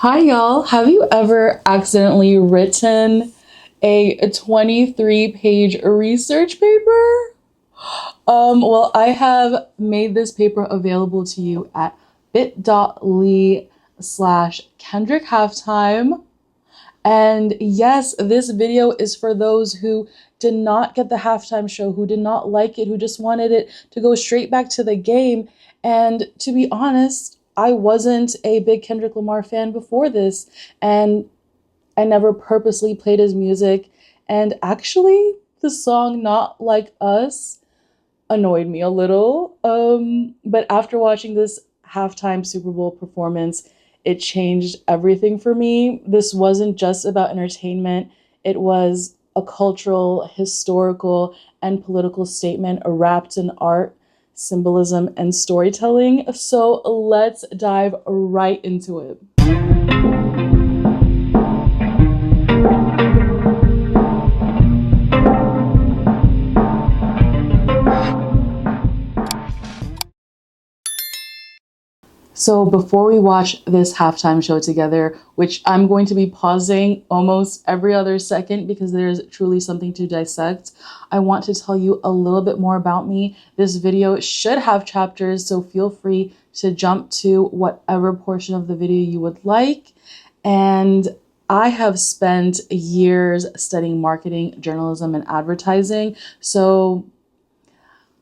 Hi, y'all. Have you ever accidentally written a 23-page research paper? Well, I have made this paper available to you at bit.ly/Kendrick Halftime. And yes, this video is for those who did not get the halftime show, who did not like it, who just wanted it to go straight back to the game. And to be honest, I wasn't a big Kendrick Lamar fan before this, and I never purposely played his music. And actually, the song Not Like Us annoyed me a little. But after watching this halftime Super Bowl performance, it changed everything for me. This wasn't just about entertainment, it was a cultural, historical, and political statement wrapped in art, symbolism, and storytelling. So let's dive right into it. So before we watch this halftime show together, which I'm going to be pausing almost every other second because there's truly something to dissect, I want to tell you a little bit more about me. This video should have chapters, so feel free to jump to whatever portion of the video you would like. And I have spent years studying marketing, journalism, and advertising. So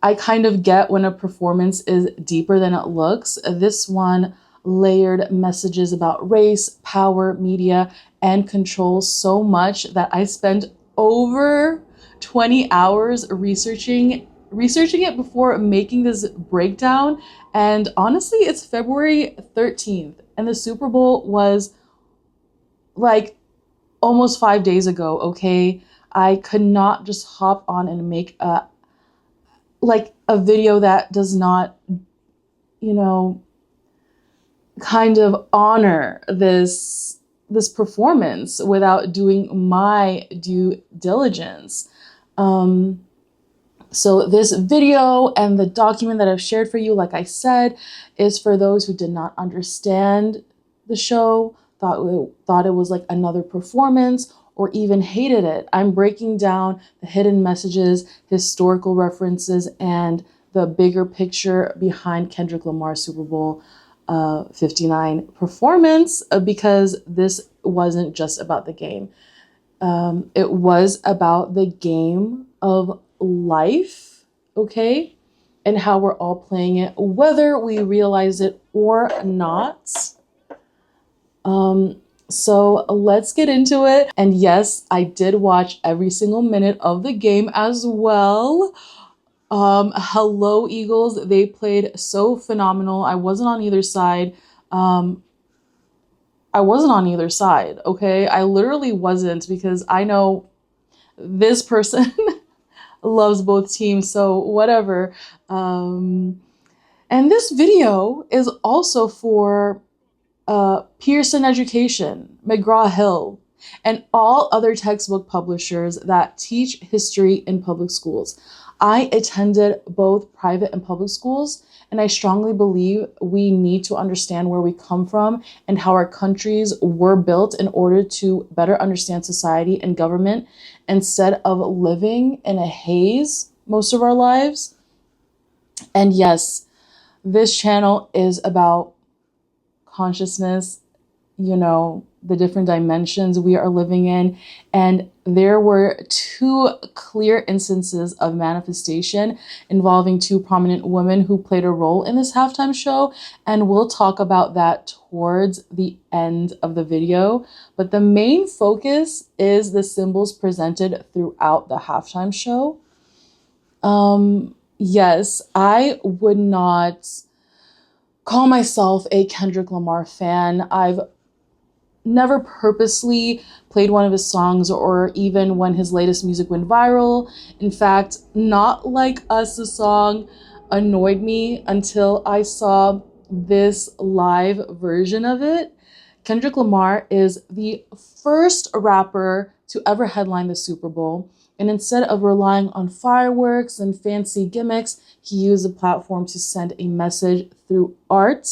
I kind of get when a performance is deeper than it looks. This one layered messages about race, power, media, and control so much that I spent over 20 hours researching it before making this breakdown. And honestly, it's February 13th, and the Super Bowl was like almost 5 days ago, okay? I could not just hop on and make a video that does not, kind of honor this performance without doing my due diligence. So this video and the document that I've shared for you, like I said, is for those who did not understand the show, thought it was like another performance, or even hated it. I'm breaking down the hidden messages, historical references, and the bigger picture behind Kendrick Lamar's Super Bowl 59 performance, because this wasn't just about the game. It was about the game of life, okay? And how we're all playing it, whether we realize it or not. So let's get into it. And yes, I did watch every single minute of the game as well. Hello Eagles, they played so phenomenal. I wasn't on either side. Okay? I literally wasn't, because I know this person loves both teams, so whatever. And this video is also for Pearson Education, McGraw-Hill, and all other textbook publishers that teach history in public schools. I attended both private and public schools, and I strongly believe we need to understand where we come from and how our countries were built in order to better understand society and government, instead of living in a haze most of our lives. And yes, this channel is about consciousness, the different dimensions we are living in. And there were two clear instances of manifestation involving two prominent women who played a role in this halftime show. And we'll talk about that towards the end of the video. But the main focus is the symbols presented throughout the halftime show. Yes, I would not call myself a Kendrick Lamar fan. I've never purposely played one of his songs, or even when his latest music went viral. In fact, Not Like Us, the song, annoyed me until I saw this live version of it. Kendrick Lamar is the first rapper to ever headline the Super Bowl. And instead of relying on fireworks and fancy gimmicks, he used the platform to send a message through art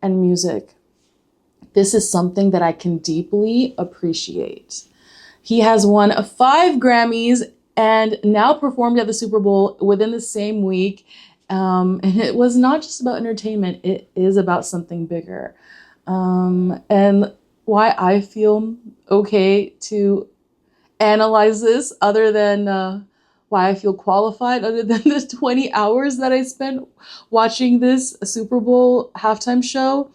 and music. This is something that I can deeply appreciate. He has won 5 Grammys and now performed at the Super Bowl within the same week. And it was not just about entertainment, it is about something bigger. And why I feel okay to analyze this, other than why I feel qualified, other than the 20 hours that I spent watching this Super Bowl halftime show.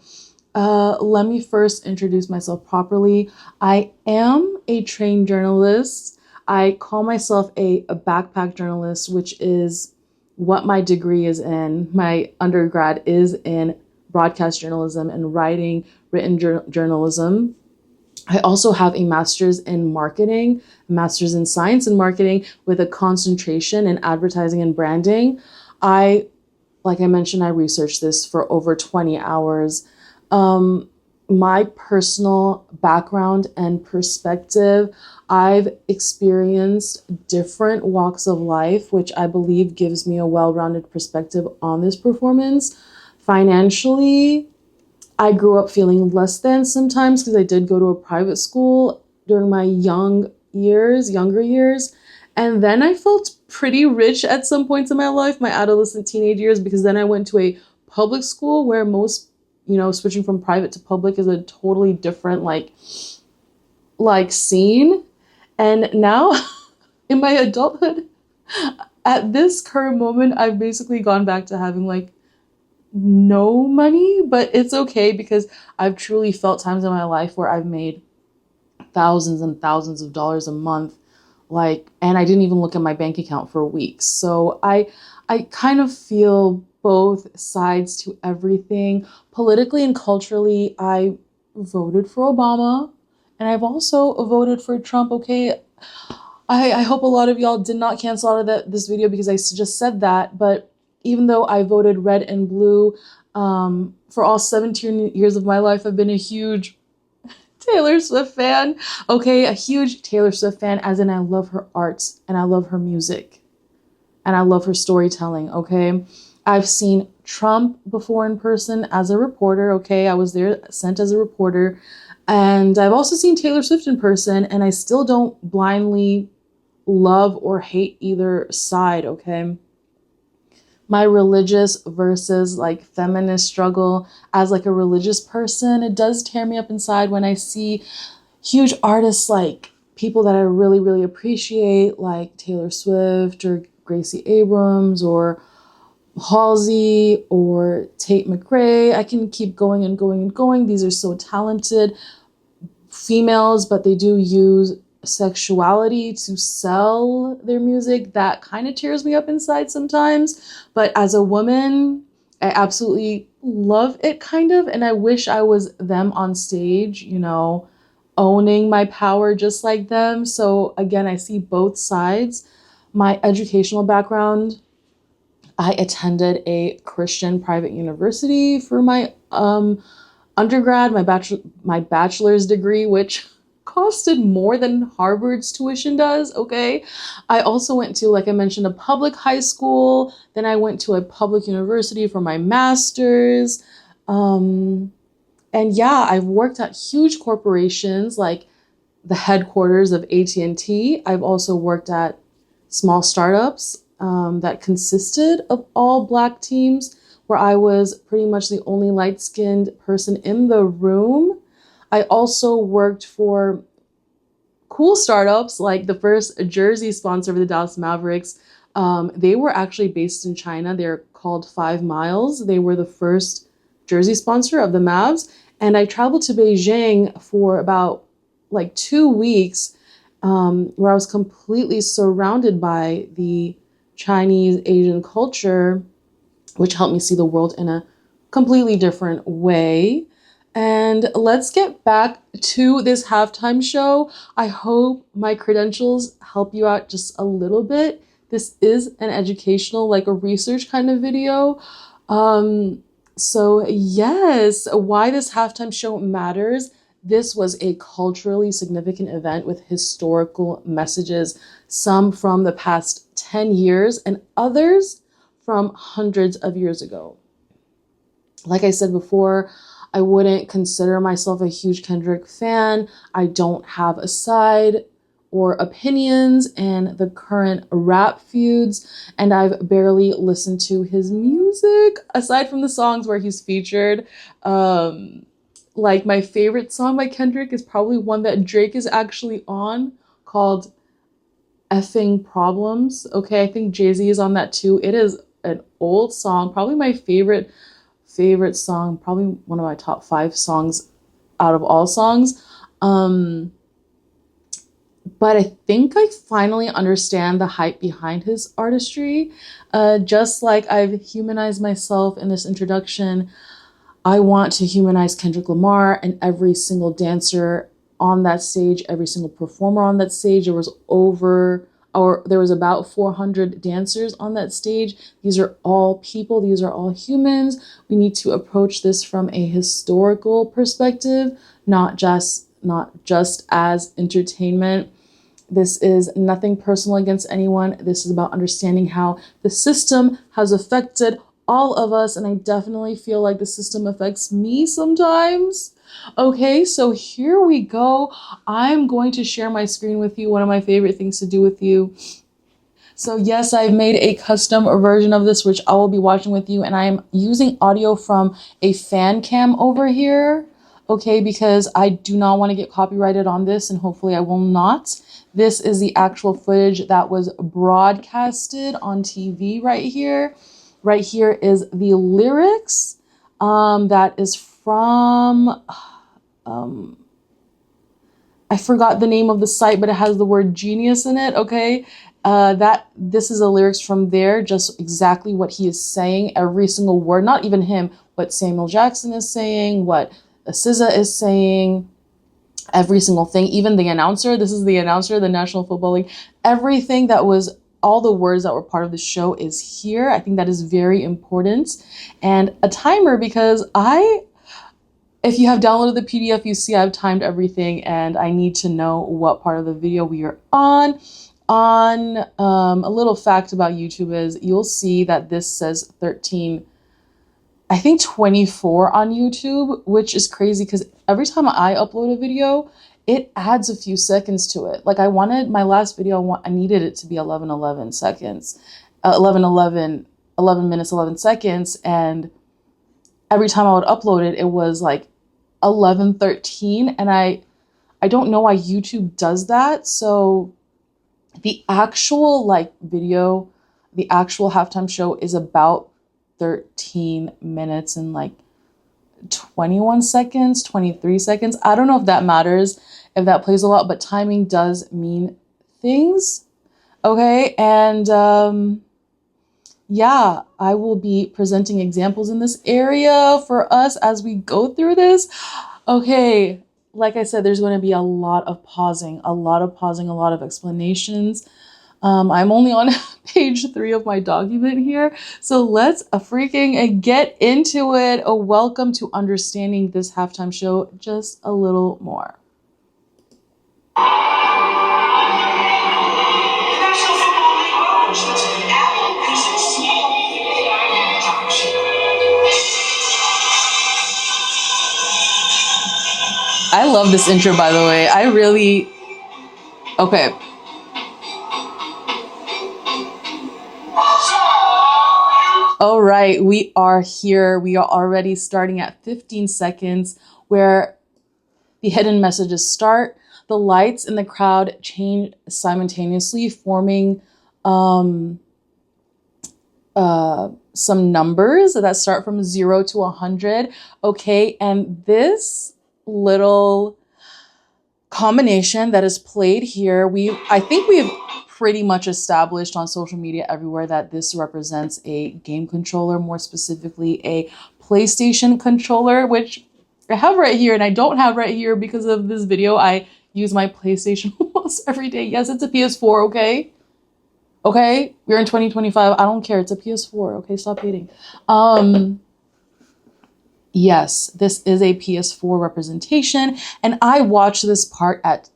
Let me first introduce myself properly. I am a trained journalist. I call myself a backpack journalist, which is what my degree is in. My undergrad is in broadcast journalism and written journalism. I also have a master's in marketing, a master's in science and marketing with a concentration in advertising and branding. Like I mentioned, I researched this for over 20 hours. My personal background and perspective, I've experienced different walks of life, which I believe gives me a well-rounded perspective on this performance. Financially, I grew up feeling less than sometimes because I did go to a private school during my younger years. And then I felt pretty rich at some points in my life, my adolescent teenage years, because then I went to a public school where most, switching from private to public is a totally different like scene. And now in my adulthood, at this current moment, I've basically gone back to having no money, but it's okay because I've truly felt times in my life where I've made thousands and thousands of dollars a month, and I didn't even look at my bank account for weeks. So I kind of feel both sides to everything. Politically and culturally, I voted for Obama, and I've also voted for Trump. Okay, I hope a lot of y'all did not cancel out of this video because I just said that, but even though I voted red and blue, for all 17 years of my life, I've been a huge Taylor Swift fan. Okay, a huge Taylor Swift fan, as in I love her arts and I love her music and I love her storytelling, okay? I've seen Trump before in person as a reporter, okay? I was there sent as a reporter. And I've also seen Taylor Swift in person, and I still don't blindly love or hate either side, okay? My religious versus feminist struggle, as a religious person, it does tear me up inside when I see huge artists, people that I really, really appreciate, like Taylor Swift or Gracie Abrams or Halsey or Tate McRae. I can keep going and going and going. These are so talented females, but they do use sexuality to sell their music. That kind of tears me up inside sometimes. But as a woman, I absolutely love it, kind of. And I wish I was them on stage, owning my power just like them. So again, I see both sides. My educational background, I attended a Christian private university for my undergrad, my bachelor's degree, which costed more than Harvard's tuition does, okay? I also went to, like I mentioned, a public high school. Then I went to a public university for my master's. And yeah, I've worked at huge corporations like the headquarters of AT&T. I've also worked at small startups that consisted of all Black teams, where I was pretty much the only light-skinned person in the room. I also worked for cool startups, like the first jersey sponsor of the Dallas Mavericks. They were actually based in China. They're called 5 Miles. They were the first jersey sponsor of the Mavs. And I traveled to Beijing for about 2 weeks, where I was completely surrounded by the Chinese Asian culture, which helped me see the world in a completely different way. And let's get back to this halftime show. I hope my credentials help you out just a little bit. This is an educational, a research kind of video. So yes, why this halftime show matters. This was a culturally significant event with historical messages, some from the past 10 years and others from hundreds of years ago. Like I said before, I wouldn't consider myself a huge Kendrick fan. I don't have a side or opinions in the current rap feuds, and I've barely listened to his music aside from the songs where he's featured. Like my favorite song by Kendrick is probably one that Drake is actually on, called Effing Problems. Okay, I think Jay-Z is on that too. It is an old song, probably my favorite song, probably one of my top 5 songs out of all songs. But I think I finally understand the hype behind his artistry. Just like I've humanized myself in this introduction, I want to humanize Kendrick Lamar and every single dancer on that stage, every single performer on that stage. There was about 400 dancers on that stage. These are all people. These are all humans. We need to approach this from a historical perspective, not just as entertainment. This is nothing personal against anyone. This is about understanding how the system has affected all of us, and I definitely feel like the system affects me sometimes. Okay, so here we go. I'm going to share my screen with you, one of my favorite things to do with you. So yes, I've made a custom version of this, which I will be watching with you, and I'm using audio from a fan cam over here, okay, because I do not want to get copyrighted on this, and hopefully I will not. This is the actual footage that was broadcasted on TV right here. Right here is the lyrics that is from, I forgot the name of the site, but it has the word genius in it, okay? This is the lyrics from there, just exactly what he is saying, every single word, not even him, what Samuel Jackson is saying, what SZA is saying, every single thing, even the announcer, this is the announcer, the National Football League, everything that was, all the words that were part of the show is here. I think that is very important. And a timer, because if you have downloaded the PDF, you see I've timed everything, and I need to know what part of the video we are on. A little fact about YouTube is you'll see that this says 13, I think 24 on YouTube, which is crazy because every time I upload a video, it adds a few seconds to it. Like I wanted my last video, I needed it to be 11 seconds, 11 minutes, 11 seconds. And every time I would upload it, it was like 11:13. And I don't know why YouTube does that. So the actual video, the actual halftime show is about 13 minutes and 21 seconds, 23 seconds. I don't know if that matters, if that plays a lot, but timing does mean things. Okay, and yeah, I will be presenting examples in this area for us as we go through this. Okay, like I said, there's going to be a lot of pausing, a lot of explanations. I'm only on page 3 of my document here. So let's freaking get into it. A welcome to understanding this halftime show just a little more. I love this intro, by the way. Okay. All right, we are here. We are already starting at 15 seconds where the hidden messages start. The lights in the crowd change simultaneously, forming some numbers that start from 0 to 100. Okay, and this little combination that is played here, I think we've pretty much established on social media everywhere that this represents a game controller, more specifically a PlayStation controller, which I have right here and I don't have right here because of this video. I use my PlayStation almost every day. Yes, it's a PS4, okay? Okay, we're in 2025. I don't care. It's a PS4, okay? Stop hating. Yes, this is a PS4 representation, and I watched this part at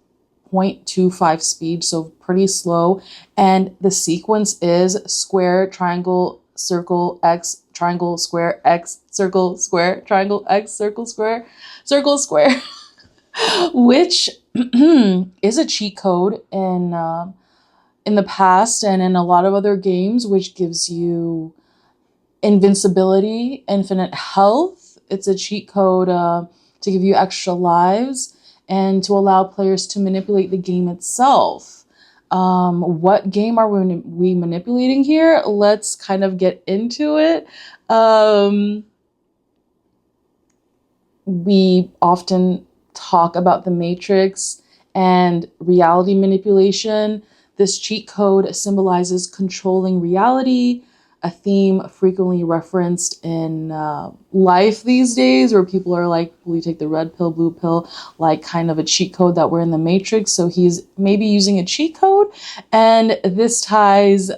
0.25 speed, so pretty slow. And the sequence is square, triangle, circle, X, triangle, square, X, circle, square, triangle, X, circle, square, which is a cheat code in the past and in a lot of other games, which gives you invincibility, infinite health. It's a cheat code to give you extra lives and to allow players to manipulate the game itself. What game are we manipulating here? Let's kind of get into it. We often talk about the Matrix and reality manipulation. This cheat code symbolizes controlling reality, a theme frequently referenced in life these days, where people are like, will you take the red pill, blue pill, like kind of a cheat code that we're in the Matrix. So he's maybe using a cheat code. And this ties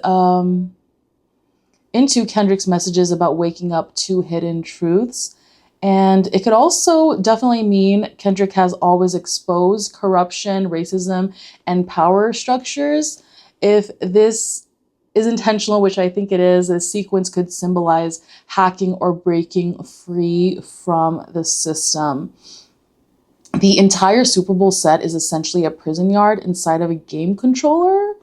into Kendrick's messages about waking up to hidden truths. And it could also definitely mean Kendrick has always exposed corruption, racism, and power structures. If this is intentional, which I think it is, this sequence could symbolize hacking or breaking free from the system. The entire Super Bowl set is essentially a prison yard inside of a game controller.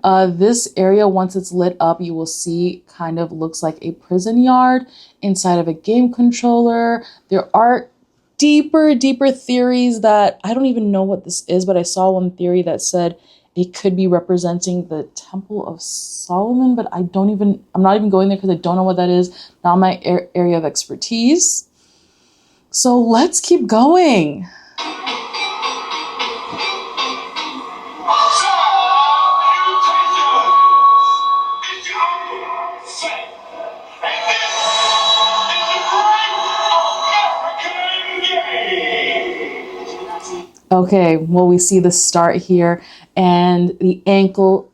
This area, once it's lit up, you will see kind of looks like a prison yard inside of a game controller. There are deeper theories that I don't even know what this is, but I saw one theory that said it could be representing the Temple of Solomon, but I'm not even going there because I don't know what that is. Not my area of expertise. So let's keep going. Okay, well, we see the start here and the Uncle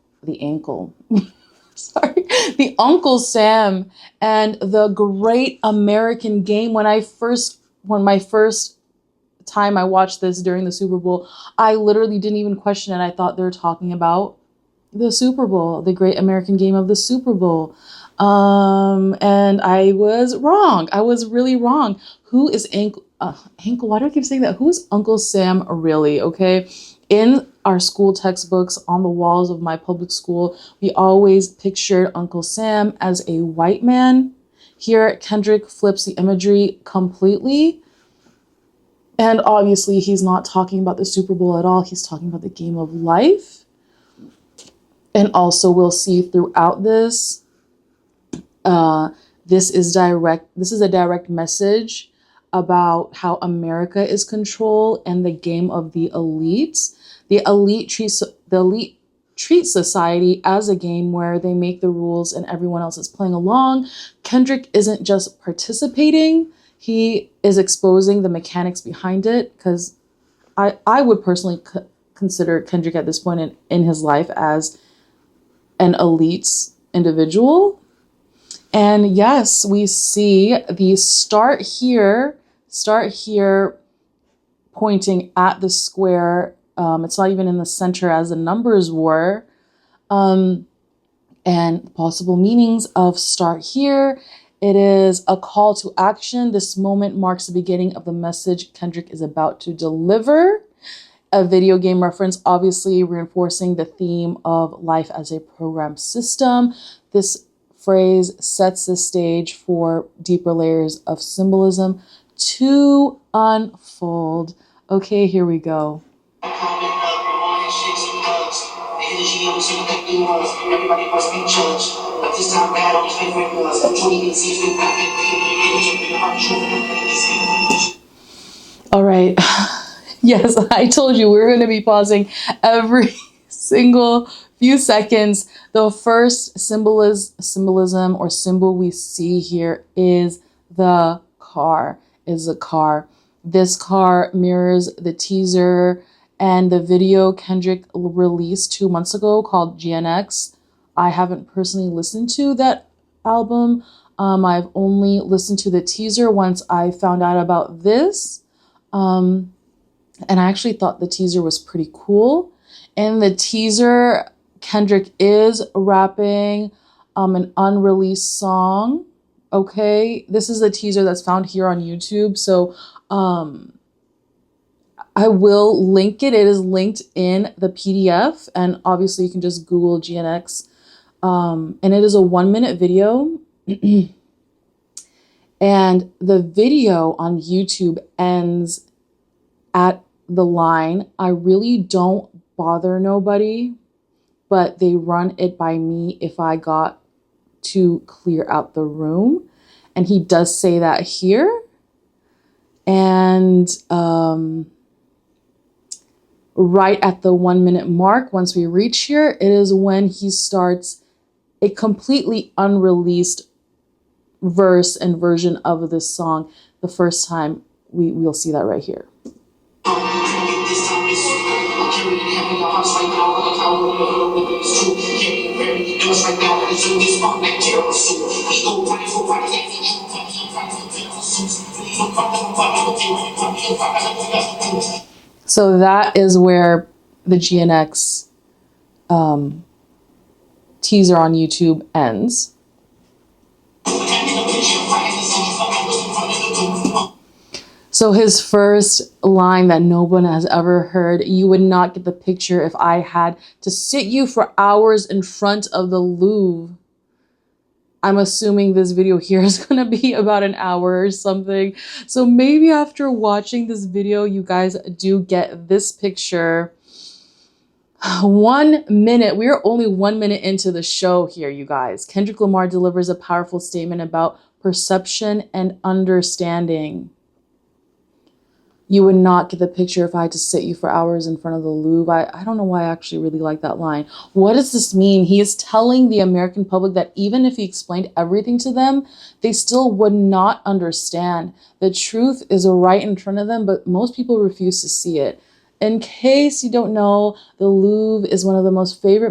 Sam and the Great American Game. When my first time I watched this during the Super Bowl, I literally didn't even question it. I thought they were talking about the Super Bowl, the Great American Game of the Super Bowl. And I was wrong. I was really wrong. Who is Uncle? Why do I keep saying that? Who's Uncle Sam really? Okay. In our school textbooks on the walls of my public school, we always pictured Uncle Sam as a white man. Here, Kendrick flips the imagery completely. And obviously, he's not talking about the Super Bowl at all. He's talking about the game of life. And also, we'll see throughout this, this is a direct message about how America is controlled and the game of the elites. The elite treats society as a game where they make the rules and everyone else is playing along. Kendrick isn't just participating, he is exposing the mechanics behind it, because I would personally consider Kendrick at this point in his life as an elite individual. And yes, we see the start here pointing at the square. It's not even in the center as the numbers were. And possible meanings of start here. It is a call to action. This moment marks the beginning of the message Kendrick is about to deliver. A video game reference, obviously reinforcing the theme of life as a programmed system. This phrase sets the stage for deeper layers of symbolism to unfold. Okay, here we go. All right. Yes, I told you we're going to be pausing every single few seconds. The first symbolism or symbol we see here is the car. This car mirrors the teaser and the video Kendrick released 2 months ago called GNX. I haven't personally listened to that album. I've only listened to the teaser once I found out about this. And I actually thought the teaser was pretty cool. In the teaser, Kendrick is rapping an unreleased song. okay? This is a teaser that's found here on YouTube. So I will link it. It is linked in the PDF. And obviously you can just Google GNX. And it is a 1-minute video. And the video on YouTube ends at the line, "I really don't bother nobody, but they run it by me if I got to clear out the room." And he does say that here. And right at the 1-minute mark, once we reach here, it is when he starts a completely unreleased verse and version of this song. The first time we'll see that right here. So that is where the GNX teaser on YouTube ends. So his first line that no one has ever heard, "You would not get the picture if I had to sit you for hours in front of the Louvre." I'm assuming this video here is going to be about an hour or something. So maybe after watching this video, you guys do get this picture. 1 minute. We are only 1 minute into the show here, you guys. Kendrick Lamar delivers a powerful statement about perception and understanding. "You would not get the picture if I had to sit you for hours in front of the Louvre." I don't know why I actually really like that line. What does this mean? He is telling the American public that even if he explained everything to them, they still would not understand. The truth is right in front of them, but most people refuse to see it. In case you don't know, the Louvre is one of the most one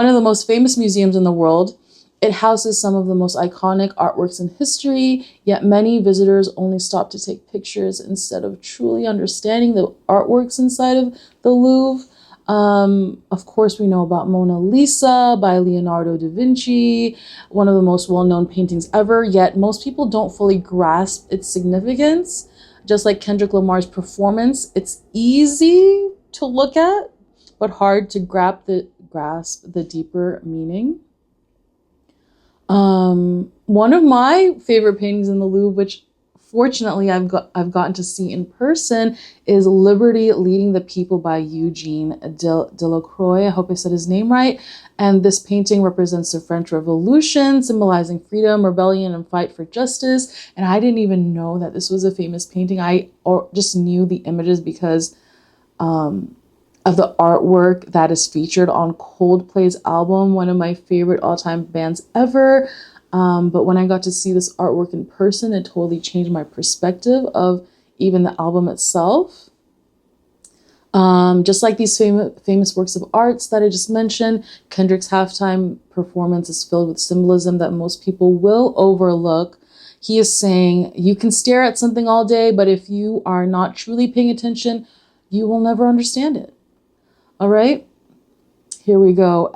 of the most famous museums in the world. It houses some of the most iconic artworks in history, yet many visitors only stop to take pictures instead of truly understanding the artworks inside of the Louvre. Of course, we know about Mona Lisa by Leonardo da Vinci, one of the most well-known paintings ever, yet most people don't fully grasp its significance. Just like Kendrick Lamar's performance, it's easy to look at, but hard to grasp the deeper meaning. One of my favorite paintings in the Louvre, which fortunately I've gotten to see in person, is "Liberty Leading the People" by Eugene Delacroix. I hope I said his name right. And this painting represents the French Revolution, symbolizing freedom, rebellion, and fight for justice. And I didn't even know that this was a famous painting. I just knew the images because of the artwork that is featured on Coldplay's album, one of my favorite all-time bands ever. But when I got to see this artwork in person, it totally changed my perspective of even the album itself. Just like these famous works of arts that I just mentioned, Kendrick's halftime performance is filled with symbolism that most people will overlook. He is saying, you can stare at something all day, but if you are not truly paying attention, you will never understand it. All right, here we go.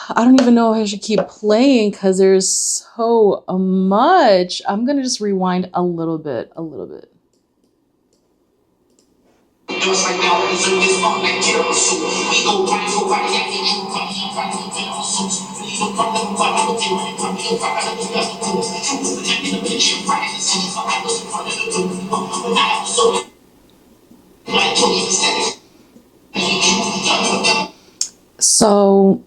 I don't even know if I should keep playing because there's so much. I'm going to just rewind a little bit. So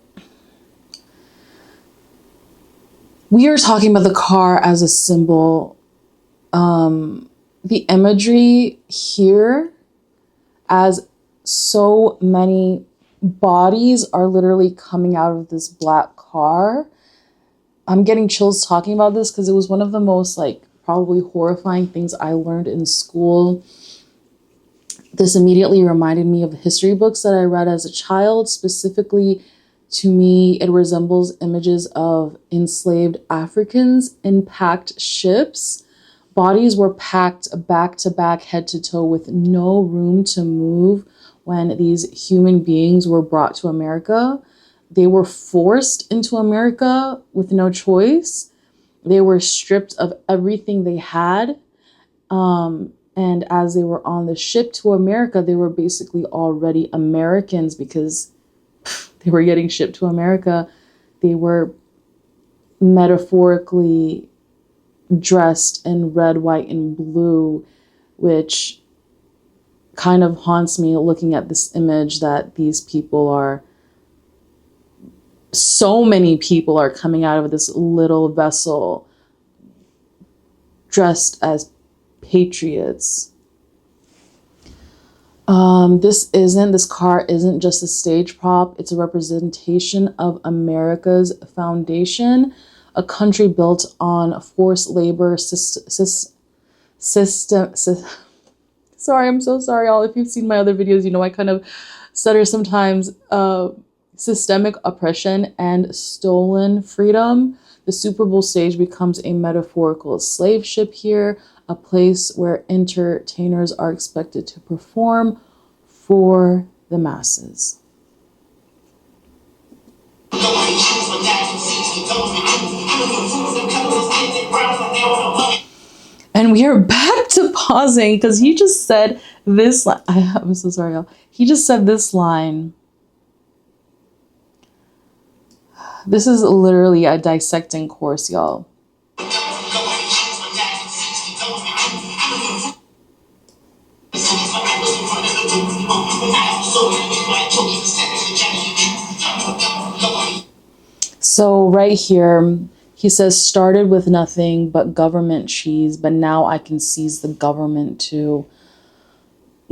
we are talking about the car as a symbol. The imagery here, as so many bodies are literally coming out of this black car. I'm getting chills talking about this because it was one of the most probably horrifying things I learned in school. This immediately reminded me of the history books that I read as a child. Specifically, to me, it resembles images of enslaved Africans in packed ships. Bodies were packed back to back, head to toe, with no room to move when these human beings were brought to America. they were forced into America with no choice. They were stripped of everything they had. And as they were on the ship to America, they were basically already Americans because they were getting shipped to America. They were metaphorically dressed in red, white, and blue, which kind of haunts me looking at this image that these people are, so many people are coming out of this little vessel dressed as patriots. This car isn't just a stage prop. It's a representation of America's foundation, a country built on forced labor system. Sorry, I'm so sorry, all. If you've seen my other videos, you know I kind of stutter sometimes. Systemic oppression and stolen freedom. The Super Bowl stage becomes a metaphorical slave ship here, a place where entertainers are expected to perform for the masses. And we are back to pausing because he just said this line. I'm so sorry, y'all. He just said this line. This is literally a dissecting course, y'all. So right here, he says, started with nothing but government cheese, but now I can seize the government too.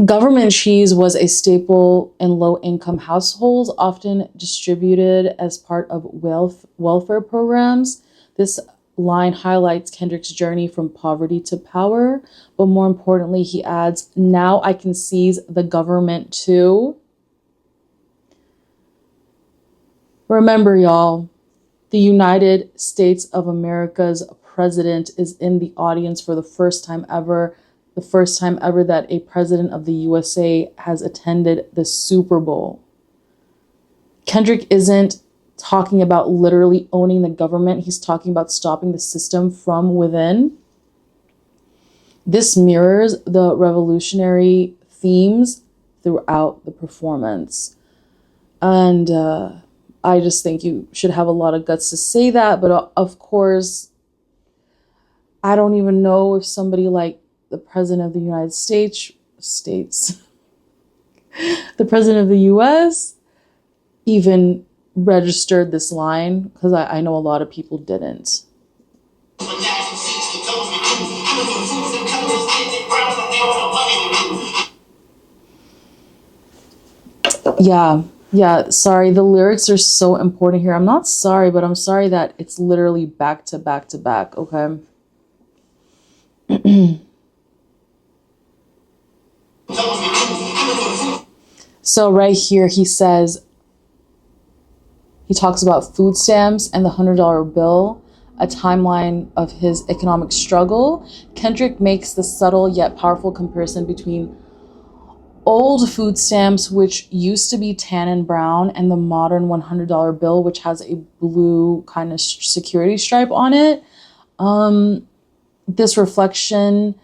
Government cheese was a staple in low-income households, often distributed as part of welfare programs. This line highlights Kendrick's journey from poverty to power, but more importantly, he adds, now I can seize the government too. Remember, y'all, the United States of America's president is in the audience for the first time ever that a president of the USA has attended the Super Bowl. Kendrick isn't talking about literally owning the government. He's talking about stopping the system from within. This mirrors the revolutionary themes throughout the performance. And I just think you should have a lot of guts to say that. But of course, I don't even know if somebody like the president of the United States, the president of the US, even registered this line, because I know a lot of people didn't. Yeah, sorry, the lyrics are so important here. I'm not sorry, but I'm sorry that it's literally back to back to back, okay? So right here, he talks about food stamps and the $100 bill, a timeline of his economic struggle. Kendrick makes the subtle yet powerful comparison between old food stamps, which used to be tan and brown, and the modern $100 bill, which has a blue kind of security stripe on it. This reflection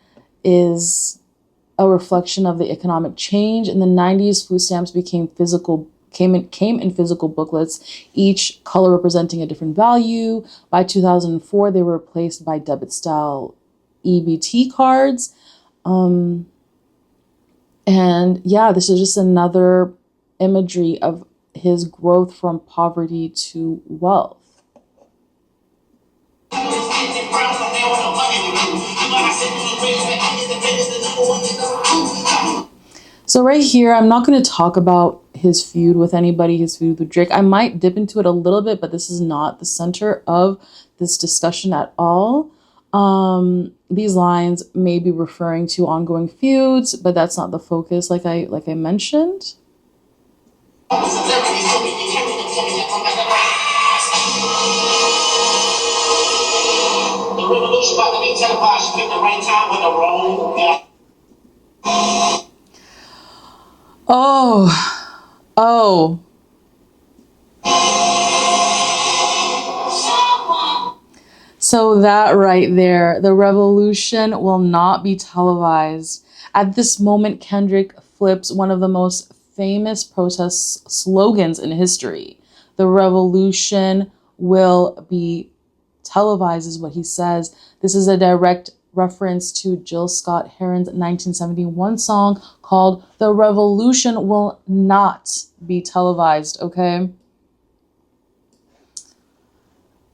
is a reflection of the economic change. In the 90s, food stamps came in physical booklets, each color representing a different value. By 2004, they were replaced by debit-style EBT cards. And yeah, this is just another imagery of his growth from poverty to wealth. So right here, I'm not going to talk about his feud with anybody, his feud with Drake. I might dip into it a little bit, but this is not the center of this discussion at all. These lines may be referring to ongoing feuds, but that's not the focus, like I mentioned. Oh. So that right there, the revolution will not be televised. At this moment, Kendrick flips one of the most famous protest slogans in history. The revolution will be televised is what he says. This is a direct reference to Jill Scott Heron's 1971 song called The Revolution Will Not Be Televised, okay?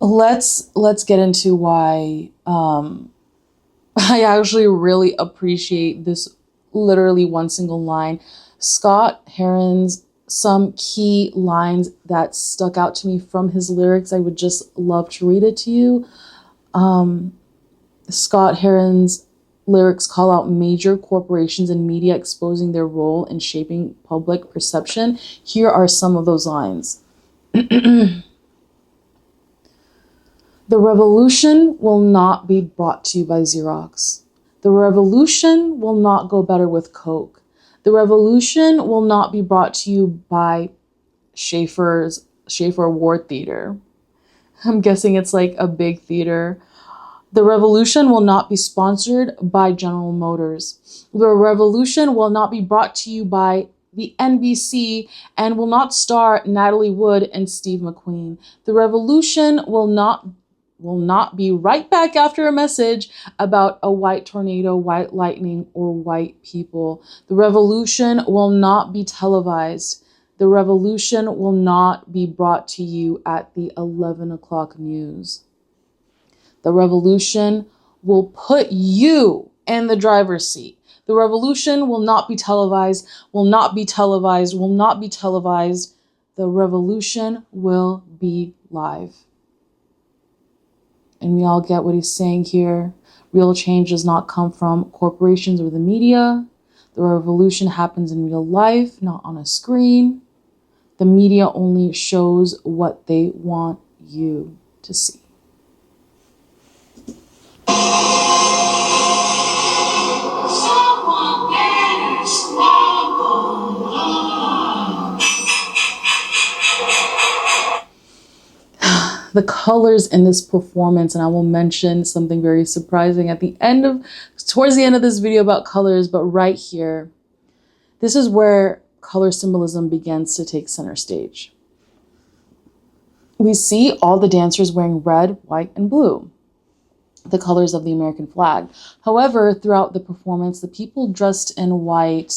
Let's get into why I actually really appreciate this literally one single line. Scott Heron's some key lines that stuck out to me from his lyrics. I would just love to read it to you. Scott Heron's lyrics call out major corporations and media exposing their role in shaping public perception. Here are some of those lines. The revolution will not be brought to you by Xerox. The revolution will not go better with Coke. The revolution will not be brought to you by Schaefer Award Theater. I'm guessing it's like a big theater. The revolution will not be sponsored by General Motors. The revolution will not be brought to you by the NBC and will not star Natalie Wood and Steve McQueen. The revolution will not be right back after a message about a white tornado, white lightning, or white people. The revolution will not be televised. The revolution will not be brought to you at the 11 o'clock news. The revolution will put you in the driver's seat. The revolution will not be televised, will not be televised, will not be televised. The revolution will be live. And we all get what he's saying here. Real change does not come from corporations or the media. The revolution happens in real life, not on a screen. The media only shows what they want you to see. The colors in this performance, and I will mention something very surprising towards the end of this video about colors, but right here, this is where color symbolism begins to take center stage. We see all the dancers wearing red, white, and blue, the colors of the American flag. However, throughout the performance, the people dressed in white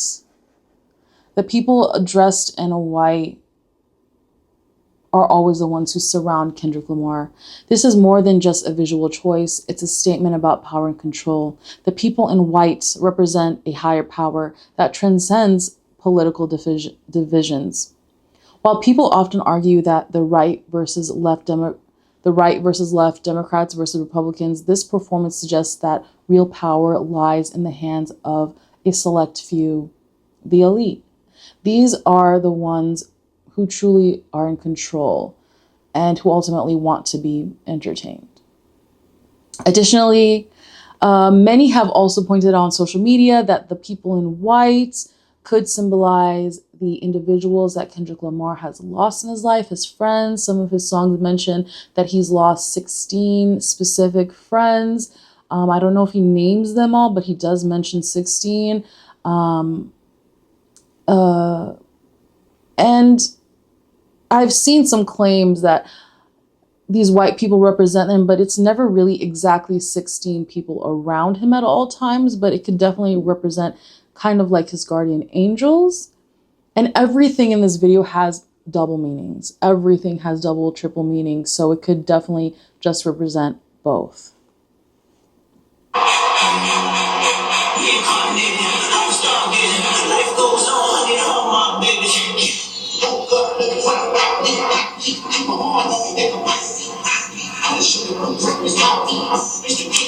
are always the ones who surround Kendrick Lamar. This is more than just a visual choice. It's a statement about power and control. The people in white represent a higher power that transcends political divisions. While people often argue that the right versus left, Democrats versus Republicans, this performance suggests that real power lies in the hands of a select few, the elite. These are the ones who truly are in control and who ultimately want to be entertained. Additionally, many have also pointed out on social media that the people in white could symbolize the individuals that Kendrick Lamar has lost in his life, his friends. Some of his songs mention that he's lost 16 specific friends. I don't know if he names them all, but he does mention 16. And I've seen some claims that these white people represent him, but it's never really exactly 16 people around him at all times, but it could definitely represent kind of like his guardian angels. And everything in this video has double meanings. Everything has double, triple meanings, so it could definitely just represent both.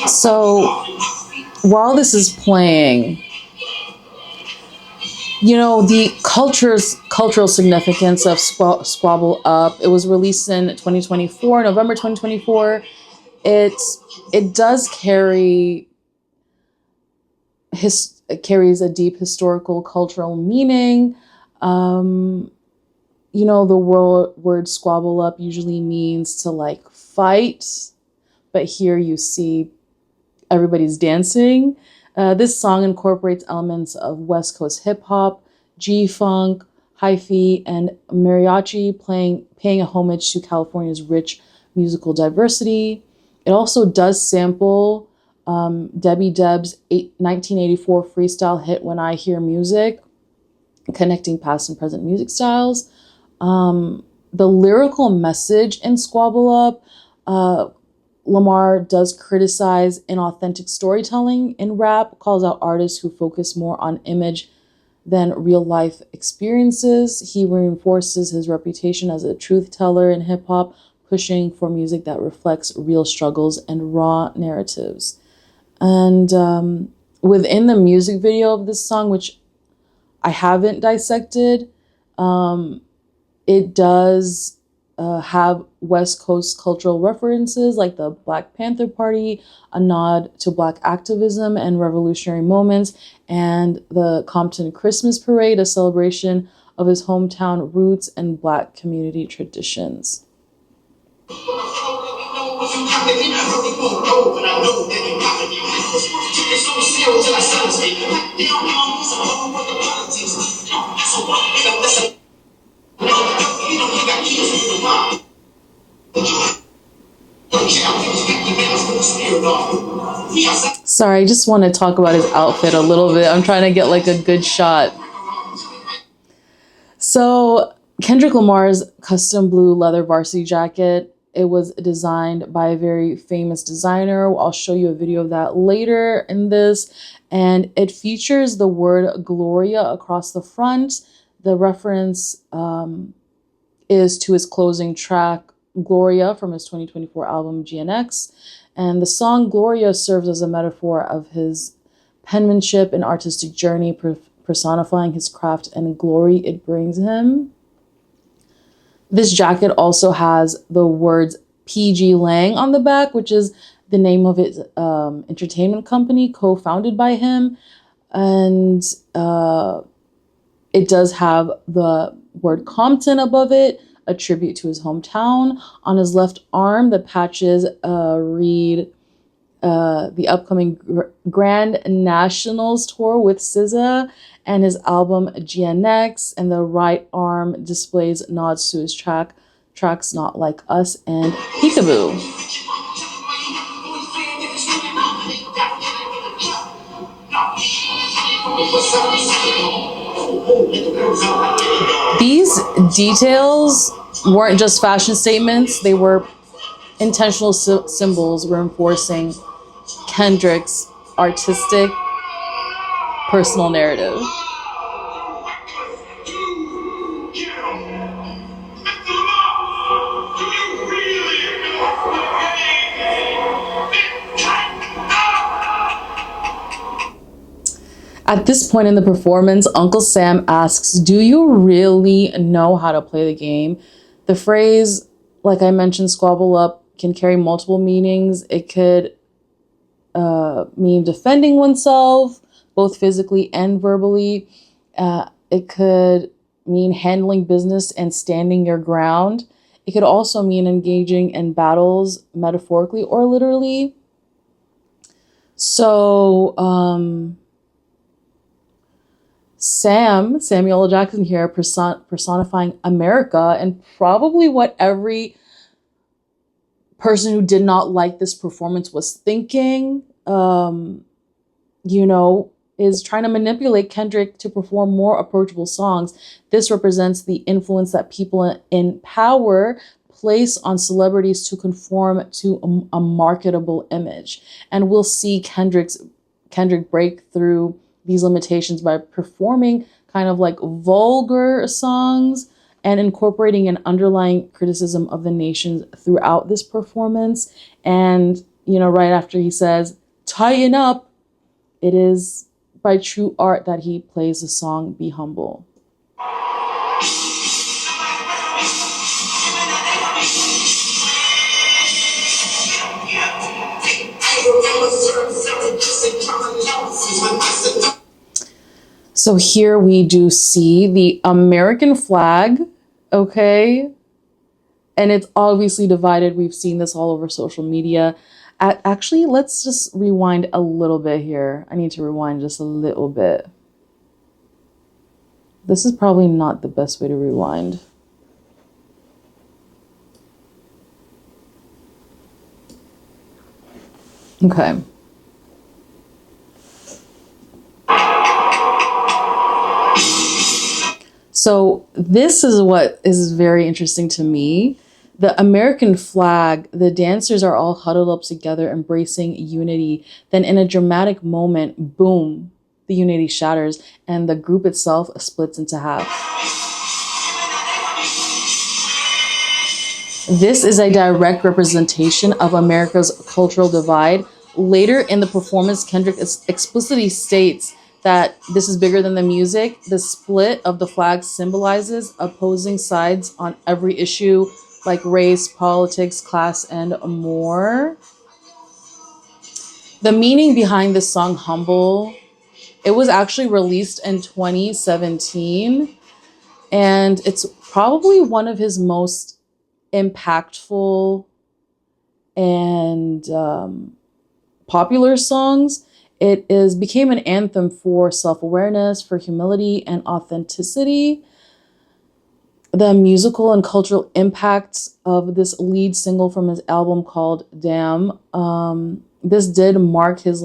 So while this is playing, you know, the cultural significance of Squabble Up, it was released in November 2024. It does carries a deep historical cultural meaning. You know, the word squabble up usually means to like fight but here you see everybody's dancing. This song incorporates elements of West Coast hip hop, G-funk, hyphy, and mariachi, paying a homage to California's rich musical diversity. It also does sample Debbie Deb's 1984 freestyle hit "When I Hear Music," connecting past and present music styles. The lyrical message in Squabble Up, Lamar does criticize inauthentic storytelling in rap, calls out artists who focus more on image than real life experiences. He reinforces his reputation as a truth teller in hip hop, pushing for music that reflects real struggles and raw narratives. And within the music video of this song, which I haven't dissected, it does have West Coast cultural references like the Black Panther Party, a nod to Black activism and revolutionary moments, and the Compton Christmas Parade, a celebration of his hometown roots and Black community traditions. Sorry, I just want to talk about his outfit a little bit. I'm trying to get like a good shot. So Kendrick Lamar's custom blue leather varsity jacket, it was designed by a very famous designer. I'll show you a video of that later in this. And it features the word Gloria across the front. The reference is to his closing track, Gloria, from his 2024 album GNX. And the song Gloria serves as a metaphor of his penmanship and artistic journey, personifying his craft and glory it brings him. This jacket also has the words PG Lang on the back, which is the name of his entertainment company co-founded by him. And it does have the word Compton above it, a tribute to his hometown. On his left arm, the patches read the upcoming Grand Nationals tour with SZA and his album GNX, and the right arm displays nods to his tracks Not Like Us and Peekaboo. These details weren't just fashion statements, they were intentional symbols reinforcing Kendrick's artistic, personal narrative. At this point in the performance, Uncle Sam asks, "Do you really know how to play the game?" The phrase, like I mentioned, squabble up, can carry multiple meanings. It could mean defending oneself, both physically and verbally. It could mean handling business and standing your ground. It could also mean engaging in battles, metaphorically or literally. So, Samuel L. Jackson here, personifying America, and probably what every person who did not like this performance was thinking, is trying to manipulate Kendrick to perform more approachable songs. This represents the influence that people in power place on celebrities to conform to a marketable image. And we'll see Kendrick break through these limitations by performing kind of like vulgar songs and incorporating an underlying criticism of the nation throughout this performance. And, right after he says, "Tighten up," it is by true art that he plays the song "Be Humble." So here we do see the American flag, okay? And it's obviously divided. We've seen this all over social media. Actually, let's just rewind a little bit here. I need to rewind just a little bit. This is probably not the best way to rewind. Okay. So this is what is very interesting to me. The American flag, the dancers are all huddled up together, embracing unity. Then in a dramatic moment, boom, the unity shatters and the group itself splits into half. This is a direct representation of America's cultural divide. Later in the performance, Kendrick explicitly states that this is bigger than the music. The split of the flag symbolizes opposing sides on every issue, like race, politics, class, and more. The meaning behind this song, Humble, it was actually released in 2017, and it's probably one of his most impactful and popular songs. It became an anthem for self-awareness, for humility and authenticity. The musical and cultural impact of this lead single from his album called Damn, this did mark his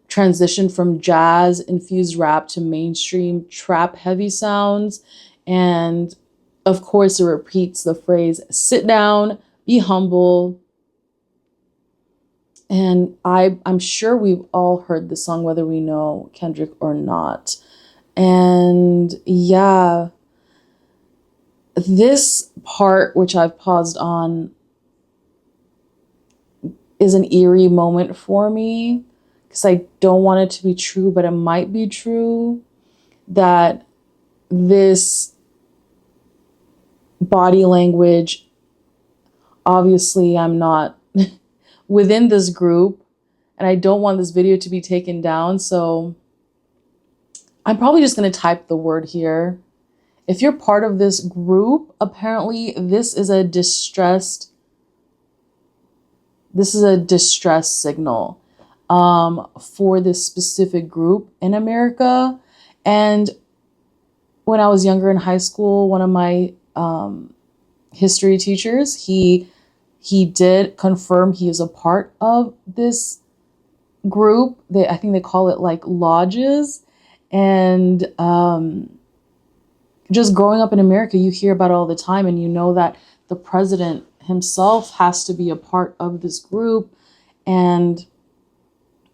transition from jazz infused rap to mainstream trap heavy sounds. And of course, it repeats the phrase, sit down, be humble. And I'm sure we've all heard the song, whether we know Kendrick or not. And yeah, this part, which I've paused on, is an eerie moment for me because I don't want it to be true, but it might be true that this body language, obviously I'm not within this group and I don't want this video to be taken down, so I'm probably just going to type the word here. If you're part of this group, apparently this is a distress signal for this specific group in America. And when I was younger in high school, one of my history teachers, he did confirm he is a part of this group. I think they call it like lodges. And just growing up in America, you hear about it all the time, and you know that the president himself has to be a part of this group. And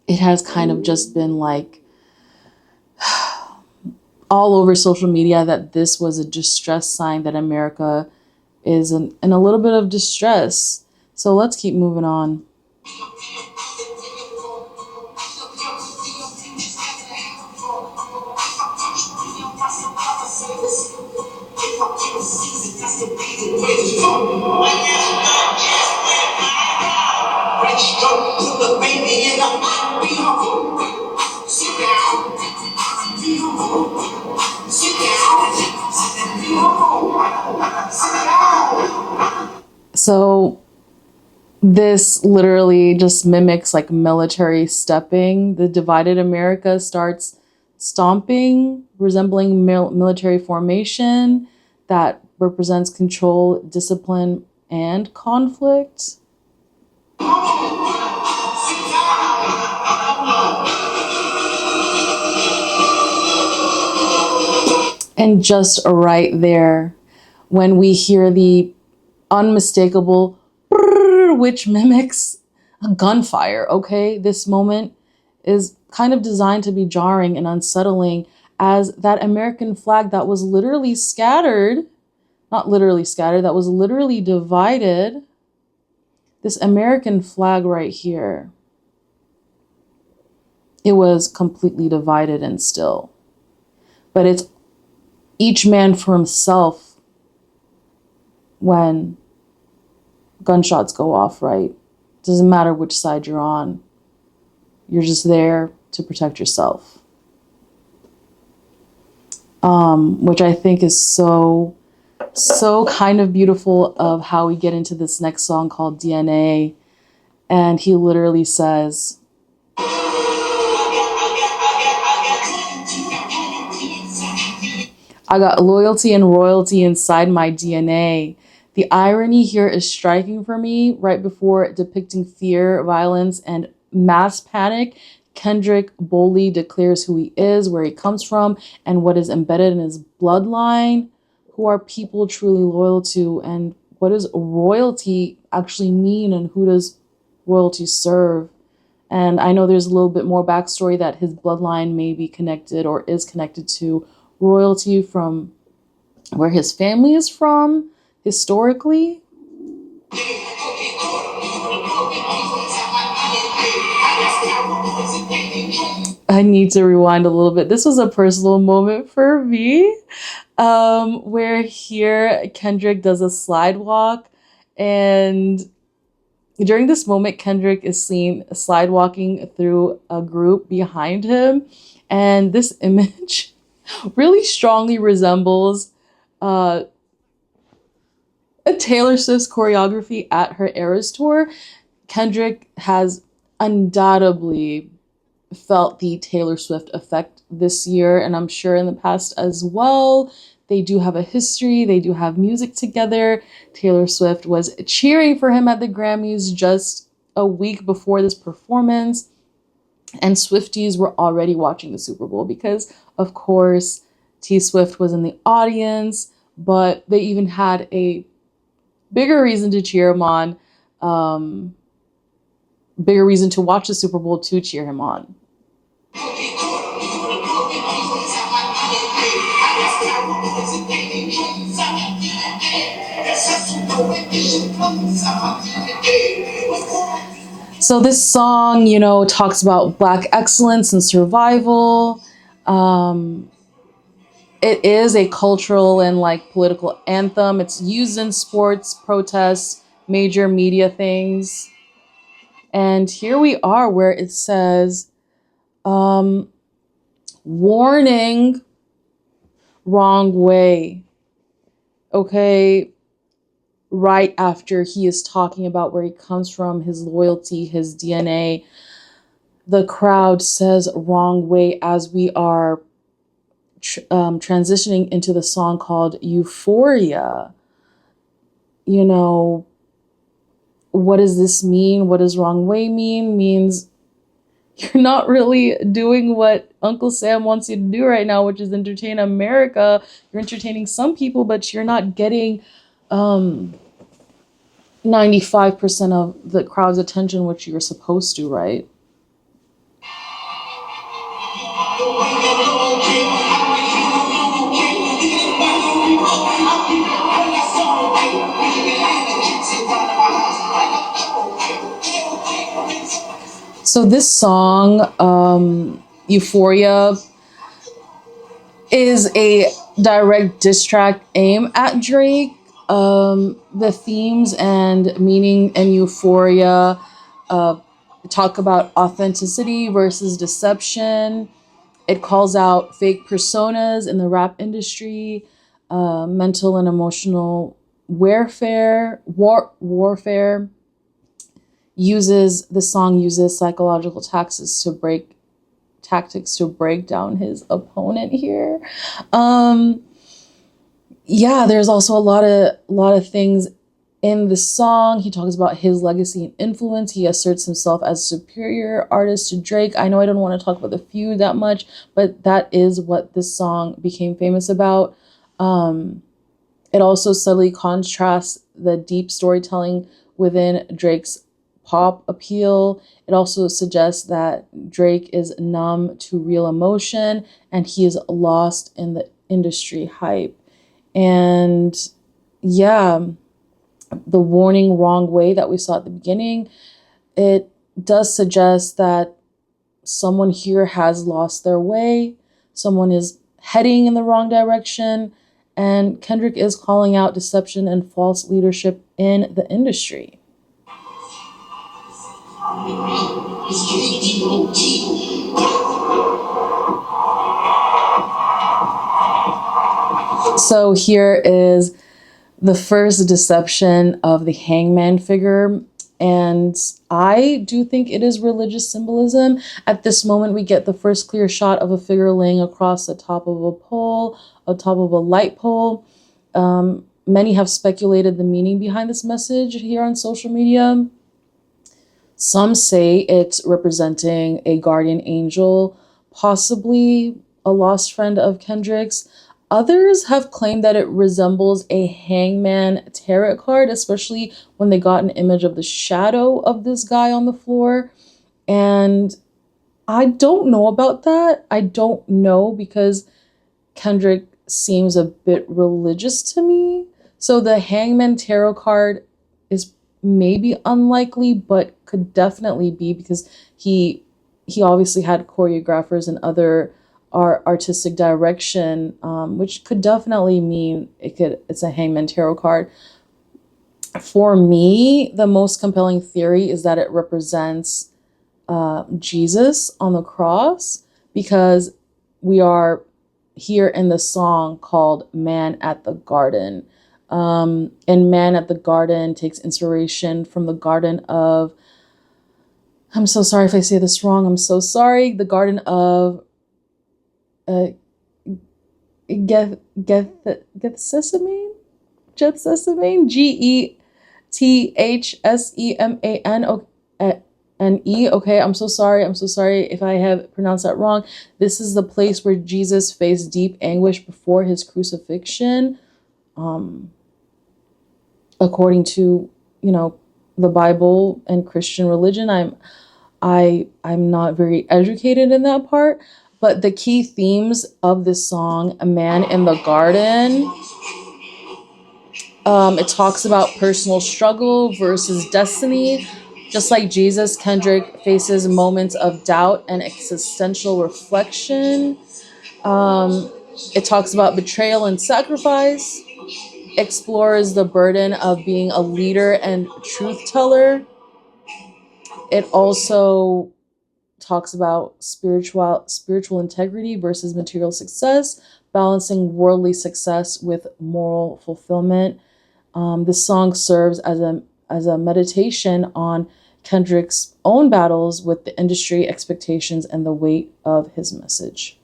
it has kind of just been all over social media that this was a distress sign that America is in a little bit of distress. So let's keep moving on. So this literally just mimics military stepping. The divided America starts stomping, resembling military formation that represents control, discipline, and conflict. And just right there, when we hear the unmistakable brrr, which mimics a gunfire, okay? This moment is kind of designed to be jarring and unsettling, as that American flag that was literally scattered, not literally scattered, that was literally divided, this American flag right here, it was completely divided and still. But it's each man for himself when gunshots go off, right? Doesn't matter which side you're on. You're just there to protect yourself. Which I think is so kind of beautiful of how we get into this next song called DNA. And he literally says, I got loyalty and royalty inside my DNA. The irony here is striking for me. Right before depicting fear, violence, and mass panic, Kendrick boldly declares who he is, where he comes from, and what is embedded in his bloodline. Who are people truly loyal to, and what does royalty actually mean, and who does royalty serve? And I know there's a little bit more backstory that his bloodline may be connected or is connected to royalty from where his family is from historically. I need to rewind a little bit. This was a personal moment for me, where here Kendrick does a slide walk, and during this moment, Kendrick is seen slide walking through a group behind him, and this image really strongly resembles a Taylor Swift's choreography at her Eras tour. Kendrick has undoubtedly felt the Taylor Swift effect this year, and I'm sure in the past as well. They do have a history. They do have music together. Taylor Swift was cheering for him at the Grammys just a week before this performance, and Swifties were already watching the Super Bowl because, of course, T Swift was in the audience, but they even had a bigger reason to cheer him on, bigger reason to watch the Super Bowl to cheer him on. So this song, talks about Black excellence and survival. It is a cultural and political anthem. It's used in sports, protests, major media things. And here we are where it says, warning, wrong way. Okay, right after he is talking about where he comes from, his loyalty, his DNA, the crowd says wrong way as we are transitioning into the song called Euphoria. What does this mean? What does wrong way mean? Means you're not really doing what Uncle Sam wants you to do right now, which is entertain America. You're entertaining some people, but you're not getting 95% of the crowd's attention, which you're supposed to, right? So this song, Euphoria, is a direct diss track aimed at Drake. The themes and meaning in Euphoria talk about authenticity versus deception. It calls out fake personas in the rap industry, mental and emotional warfare. The song uses psychological tactics to break down his opponent here. There's also a lot of things in the song. He talks about his legacy and influence. He asserts himself as a superior artist to Drake. I know I don't want to talk about the feud that much, but that is what this song became famous about. It also subtly contrasts the deep storytelling within Drake's pop appeal. It also suggests that Drake is numb to real emotion and he is lost in the industry hype. And the warning wrong way that we saw at the beginning, it does suggest that someone here has lost their way. Someone is heading in the wrong direction. And Kendrick is calling out deception and false leadership in the industry. So here is the first deception of the hangman figure. And I do think it is religious symbolism. At this moment, we get the first clear shot of a figure laying across the top of a pole, on top of a light pole. Many have speculated the meaning behind this message here on social media. Some say it's representing a guardian angel, possibly a lost friend of Kendrick's. Others have claimed that it resembles a hangman tarot card, especially when they got an image of the shadow of this guy on the floor. And I don't know about that. I don't know, because Kendrick seems a bit religious to me. So the hangman tarot card is maybe unlikely, but could definitely be, because he obviously had choreographers and other artistic direction, which could definitely mean it's a hangman tarot card. For me, the most compelling theory is that it represents Jesus on the cross, because we are here in the song called Man at the Garden. And Man at the Garden takes inspiration from the Garden of, I'm so sorry if I say this wrong, I'm so sorry, the Garden of Gethsemane, Gethsemane. Okay, I'm so sorry if I have pronounced that wrong. This is the place where Jesus faced deep anguish before his crucifixion. According to, the Bible and Christian religion. I'm not very educated in that part, but the key themes of this song, A Man in the Garden, it talks about personal struggle versus destiny. Just like Jesus, Kendrick faces moments of doubt and existential reflection. It talks about betrayal and sacrifice, explores the burden of being a leader and truth teller. It also talks about spiritual integrity versus material success, balancing worldly success with moral fulfillment. This song serves as a meditation on Kendrick's own battles with the industry expectations and the weight of his message.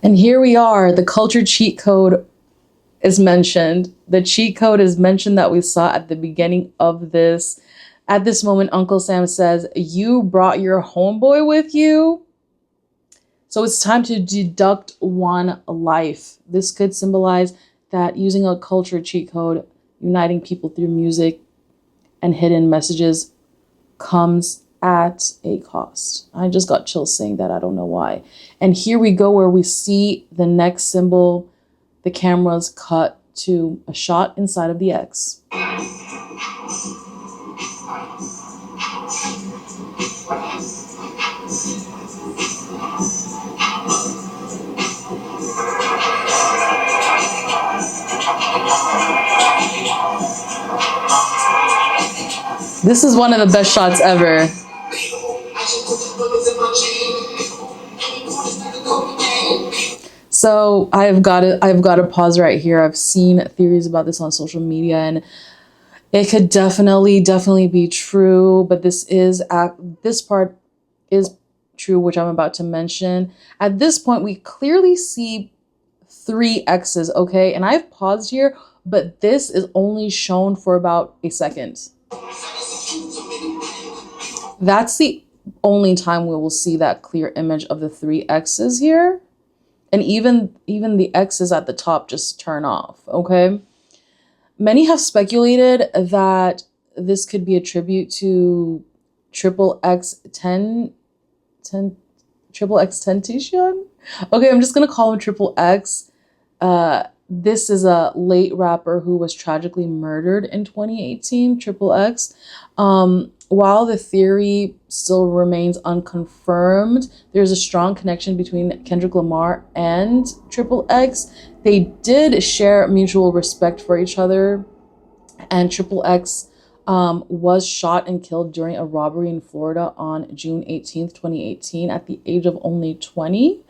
And here we are, the culture cheat code is mentioned. The cheat code is mentioned that we saw at the beginning of this. At this moment, Uncle Sam says, "You brought your homeboy with you?" So it's time to deduct one life. This could symbolize that using a culture cheat code, uniting people through music and hidden messages, comes at a cost. I just got chills saying that. I don't know why. And here we go, where we see the next symbol. The camera's cut to a shot inside of the X. This is one of the best shots ever. So I've got to pause right here. I've seen theories about this on social media, and it could definitely be true. But this part is true, which I'm about to mention. At this point, we clearly see 3 X's. Okay, and I've paused here, but this is only shown for about a second. That's the only time we will see that clear image of the 3 X's here. And even the X's at the top just turn off, okay? Many have speculated that this could be a tribute to Triple X Tentacion. Okay, I'm just gonna call him Triple X. This is a late rapper who was tragically murdered in 2018, Triple X. While the theory still remains unconfirmed, there's a strong connection between Kendrick Lamar and Triple X. They did share mutual respect for each other And Triple X was shot and killed during a robbery in Florida on June 18th, 2018, at the age of only 20.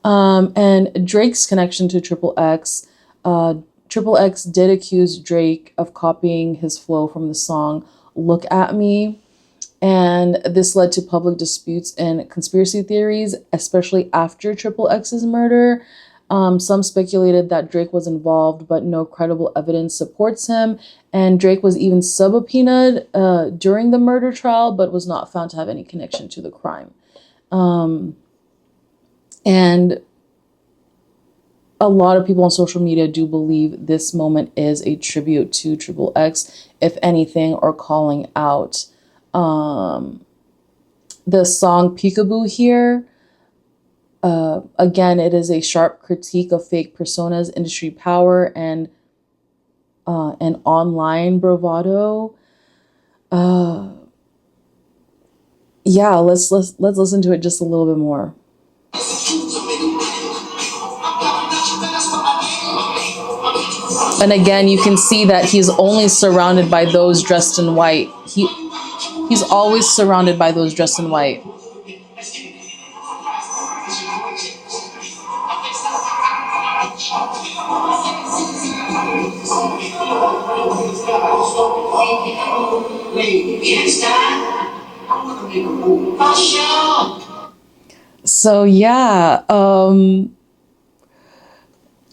And Drake's connection to Triple X did accuse Drake of copying his flow from the song Look at Me. And this led to public disputes and conspiracy theories, especially after Triple X's murder. Some speculated that Drake was involved, but no credible evidence supports him. And Drake was even subpoenaed during the murder trial, but was not found to have any connection to the crime. And a lot of people on social media do believe this moment is a tribute to Triple X, if anything, or calling out the song Peekaboo here. Again, it is a sharp critique of fake personas, industry power, and online bravado. Yeah, let's listen to it just a little bit more. And again, you can see that he's only surrounded by those dressed in white. He's always surrounded by those dressed in white. So yeah,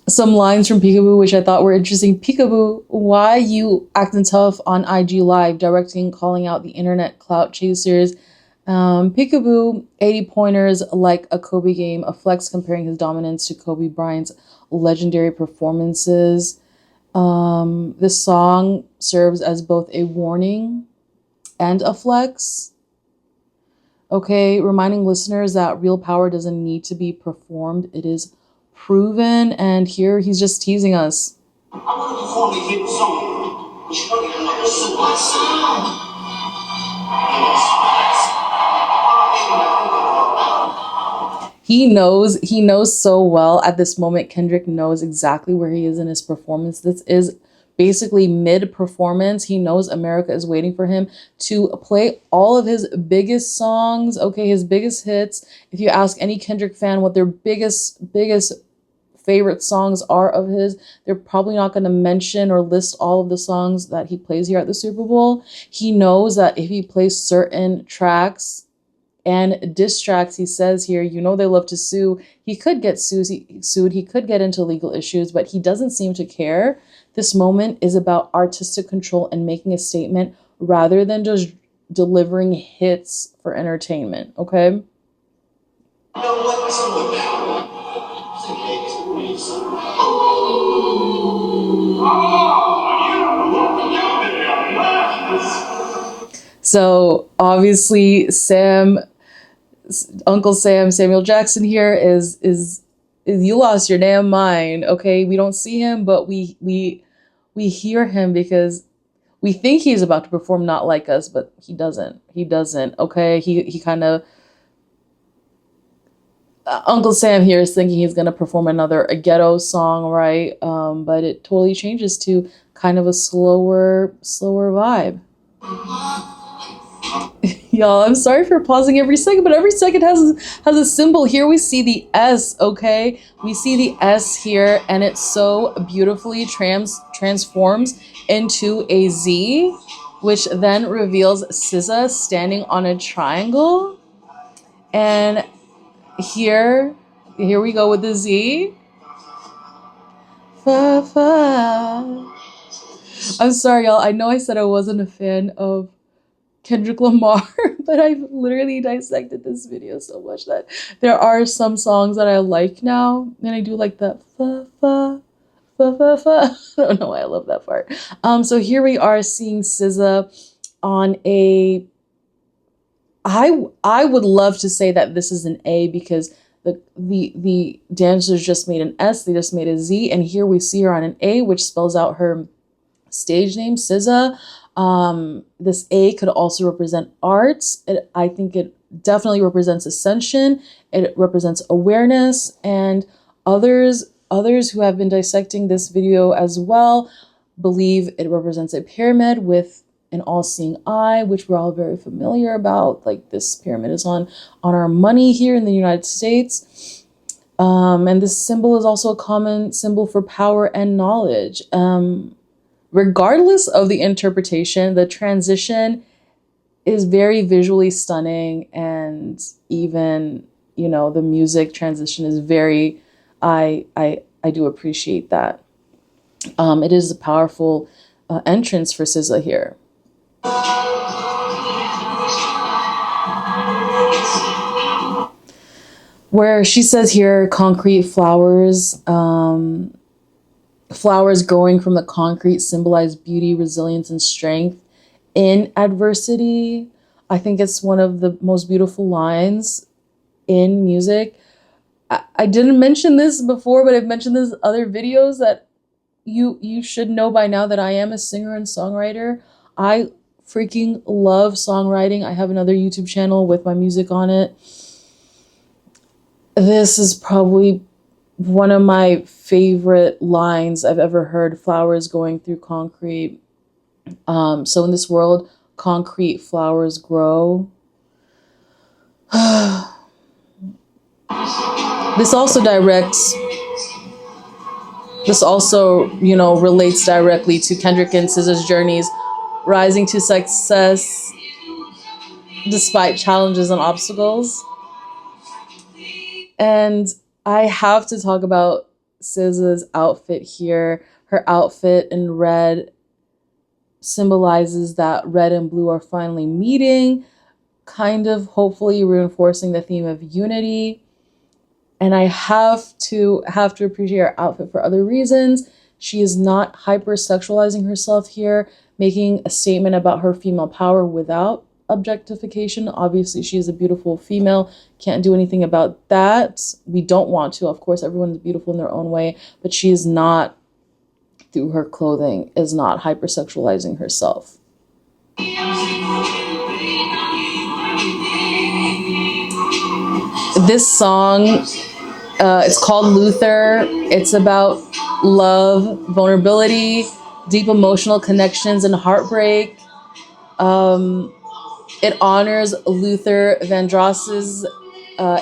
some lines from Peekaboo, which I thought were interesting. Peekaboo, why you acting tough on IG Live, directing, calling out the internet clout chasers. Peekaboo, 80 pointers like a Kobe game, a flex comparing his dominance to Kobe Bryant's legendary performances. This song serves as both a warning and a flex. Okay, reminding listeners that real power doesn't need to be performed. It is proven, and here he's just teasing us. I want to perform the hit song. He knows so well at this moment. Kendrick knows exactly where he is in his performance. This is basically mid-performance. He knows America is waiting for him to play all of his biggest songs, okay, his biggest hits. If you ask any Kendrick fan what their biggest favorite songs are of his, they're probably not going to mention or list all of the songs that he plays here at the Super Bowl. He knows that if he plays certain tracks and diss tracks, he says here, you know, they love to sue. He could get sued. He could get into legal issues, but he doesn't seem to care. This moment is about artistic control and making a statement rather than just delivering hits for entertainment, okay? You know what? So obviously Uncle Sam, Samuel Jackson here is you lost your damn mind, okay? We don't see him, but we hear him because we think he's about to perform Not Like Us, but he doesn't, okay? He kind of, Uncle Sam here is thinking he's going to perform a ghetto song, right? But it totally changes to kind of a slower vibe. Y'all, I'm sorry for pausing every second, but every second has a symbol. Here we see the S, okay? We see the S here, and it so beautifully transforms into a Z, which then reveals SZA standing on a triangle. And here we go with the Z. Fa, fa. I'm sorry, y'all. I know I said I wasn't a fan of Kendrick Lamar, but I've literally dissected this video so much that there are some songs that I like now, and I do like the fa fa fa fa fa. I don't know why I love that part. So here we are seeing SZA on a. I would love to say that this is an A because the dancers just made an S, they just made a Z, and here we see her on an A, which spells out her stage name, SZA. This A could also represent arts. I think it definitely represents ascension. It represents awareness, and others who have been dissecting this video as well believe it represents a pyramid with an all-seeing eye, which we're all very familiar about. Like this pyramid is on our money here in the United States. And this symbol is also a common symbol for power and knowledge. Regardless of the interpretation, the transition is very visually stunning, and even, you know, the music transition is very, I do appreciate that. It is a powerful entrance for SZA here. Where she says here, concrete flowers, flowers growing from the concrete symbolize beauty, resilience, and strength in adversity. I think it's one of the most beautiful lines in music. I didn't mention this before, but I've mentioned this in other videos, that you should know by now that I am a singer and songwriter. I freaking love songwriting. I have another YouTube channel with my music on it. This is probably one of my favorite lines I've ever heard. Flowers going through concrete. So in this world, concrete flowers grow. This also, you know, relates directly to Kendrick and SZA's journeys, rising to success despite challenges and obstacles. And I have to talk about SZA's outfit here. Her outfit in red symbolizes that red and blue are finally meeting, kind of hopefully reinforcing the theme of unity. And I have to appreciate her outfit for other reasons. She is not hypersexualizing herself here, making a statement about her female power without objectification. Obviously, she is a beautiful female. Can't do anything about that. We don't want to. Of course, everyone's beautiful in their own way, but she is not, through her clothing, is not hypersexualizing herself. This song, it's called Luther. It's about love, vulnerability, deep emotional connections, and heartbreak. It honors Luther Vandross's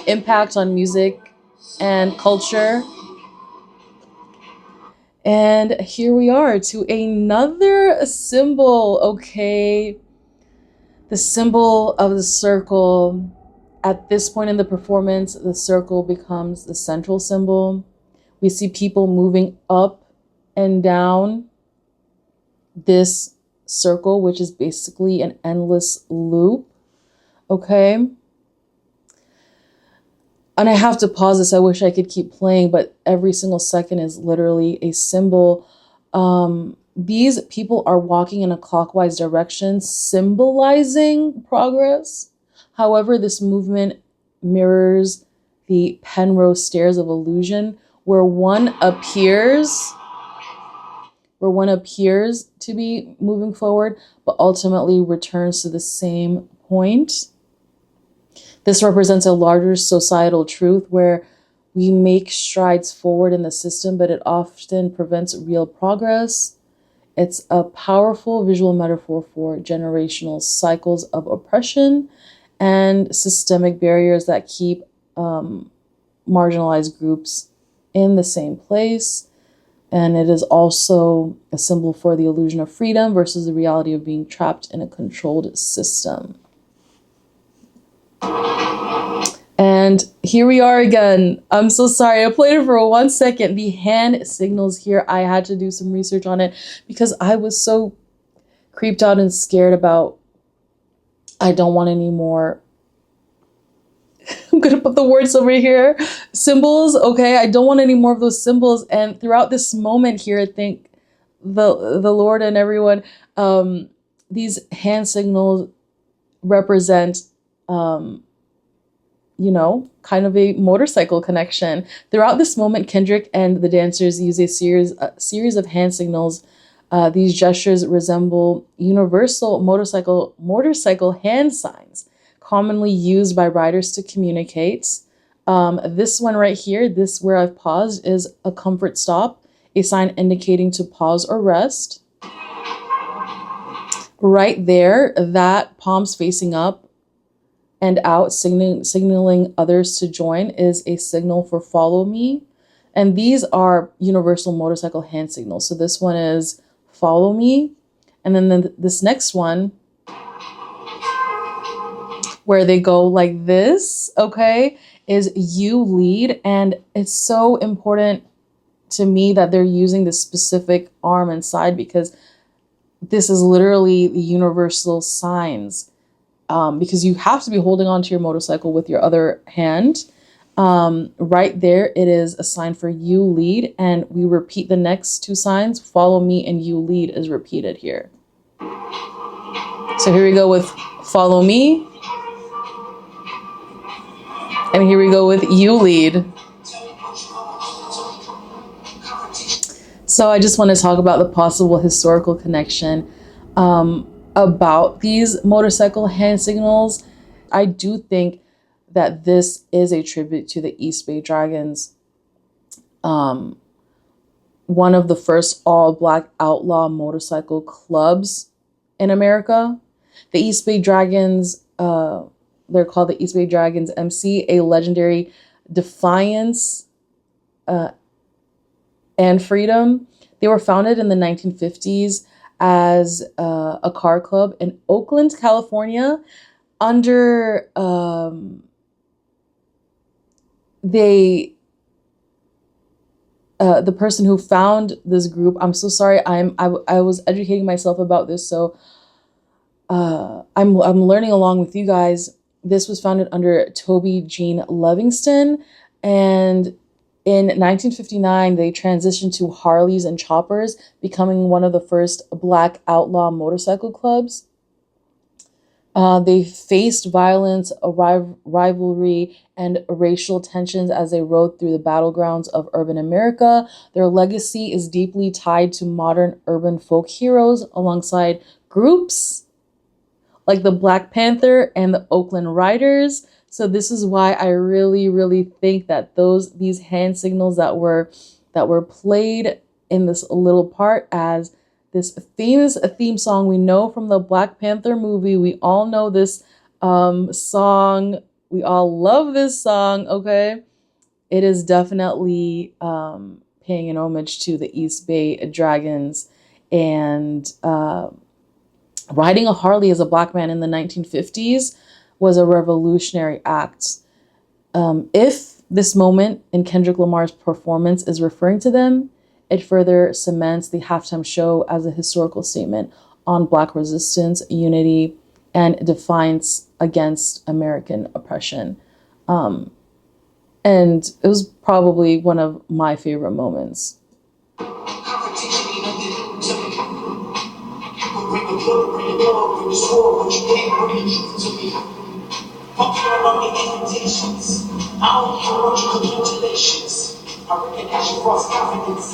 impact on music and culture. And here we are to another symbol, okay? The symbol of the circle. At this point in the performance, the circle becomes the central symbol. We see people moving up and down this circle, which is basically an endless loop, okay? And I have to pause this. I wish I could keep playing, but every single second is literally a symbol. These people are walking in a clockwise direction, symbolizing progress. However, this movement mirrors the Penrose stairs of illusion, where one appears to be moving forward, but ultimately returns to the same point. This represents a larger societal truth where we make strides forward in the system, but it often prevents real progress. It's a powerful visual metaphor for generational cycles of oppression and systemic barriers that keep marginalized groups in the same place. And it is also a symbol for the illusion of freedom versus the reality of being trapped in a controlled system. And here we are again. I'm so sorry. I played it for 1 second. The hand signals here, I had to do some research on it because I was so creeped out and scared about, I don't want any more. I'm going to put the words over here. Symbols, okay? I don't want any more of those symbols. And throughout this moment here, I think the Lord and everyone, these hand signals represent, you know, kind of a motorcycle connection. Throughout this moment, Kendrick and the dancers use a series of hand signals. These gestures resemble universal motorcycle hand signs, commonly used by riders to communicate. This one right here, this where I've paused, is a comfort stop. a sign indicating to pause or rest. Right there, that palms facing up and out, signaling others to join, is a signal for follow me. And these are universal motorcycle hand signals. So this one is follow me. And then this next one, where they go like this, okay, is you lead. And it's so important to me that they're using this specific arm and side, because this is literally the universal signs, because you have to be holding onto your motorcycle with your other hand. Right there, it is a sign for you lead, and we repeat the next two signs. Follow me and you lead is repeated here. So here we go with follow me, and here we go with you lead. So I just want to talk about the possible historical connection about these motorcycle hand signals. I do think that this is a tribute to the East Bay Dragons, one of the first all-Black outlaw motorcycle clubs in America. The East Bay Dragons, they're called the East Bay Dragons MC, a legendary defiance and freedom. They were founded in the 1950s as a car club in Oakland, California, under the person who found this group. I'm so sorry. I was educating myself about this, so I'm learning along with you guys. This was founded under Toby Jean Livingston, and in 1959 they transitioned to Harleys and Choppers, becoming one of the first Black outlaw motorcycle clubs. They faced violence, rivalry, and racial tensions as they rode through the battlegrounds of urban America. Their legacy is deeply tied to modern urban folk heroes alongside groups like the Black Panther and the Oakland Riders. So this is why I really, really think that these hand signals that were played in this little part as this famous theme song we know from the Black Panther movie. We all know this song. We all love this song, okay? It is definitely paying an homage to the East Bay Dragons. And riding a Harley as a Black man in the 1950s was a revolutionary act. If this moment in Kendrick Lamar's performance is referring to them, it further cements the halftime show as a historical statement on Black resistance, unity, and defiance against American oppression. And it was probably one of my favorite moments. I recognize your false confidence.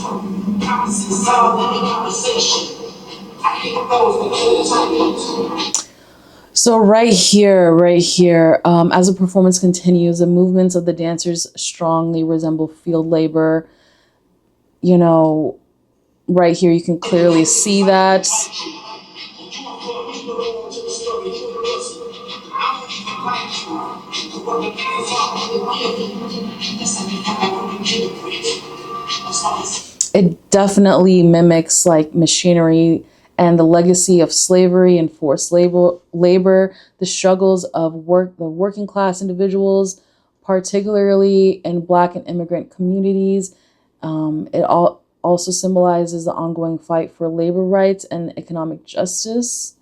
Promises solid in conversation. I hate those that kill. So right here, as the performance continues, the movements of the dancers strongly resemble field labor. You know, right here, you can clearly see that. It definitely mimics like machinery and the legacy of slavery and forced labor, the struggles of the working class individuals, particularly in Black and immigrant communities. It also symbolizes the ongoing fight for labor rights and economic justice.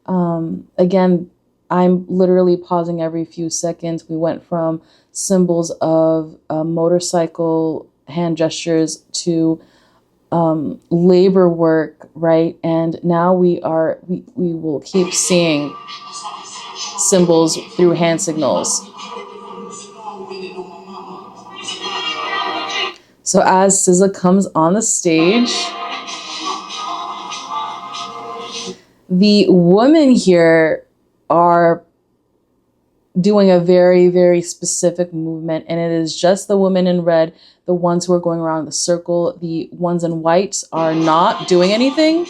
Again, I'm literally pausing every few seconds. We went from symbols of motorcycle hand gestures to labor work, right? And now we will keep seeing symbols through hand signals. So as SZA comes on the stage, the women here are doing a very, very specific movement, and it is just the women in red, the ones who are going around the circle. The ones in white are not doing anything.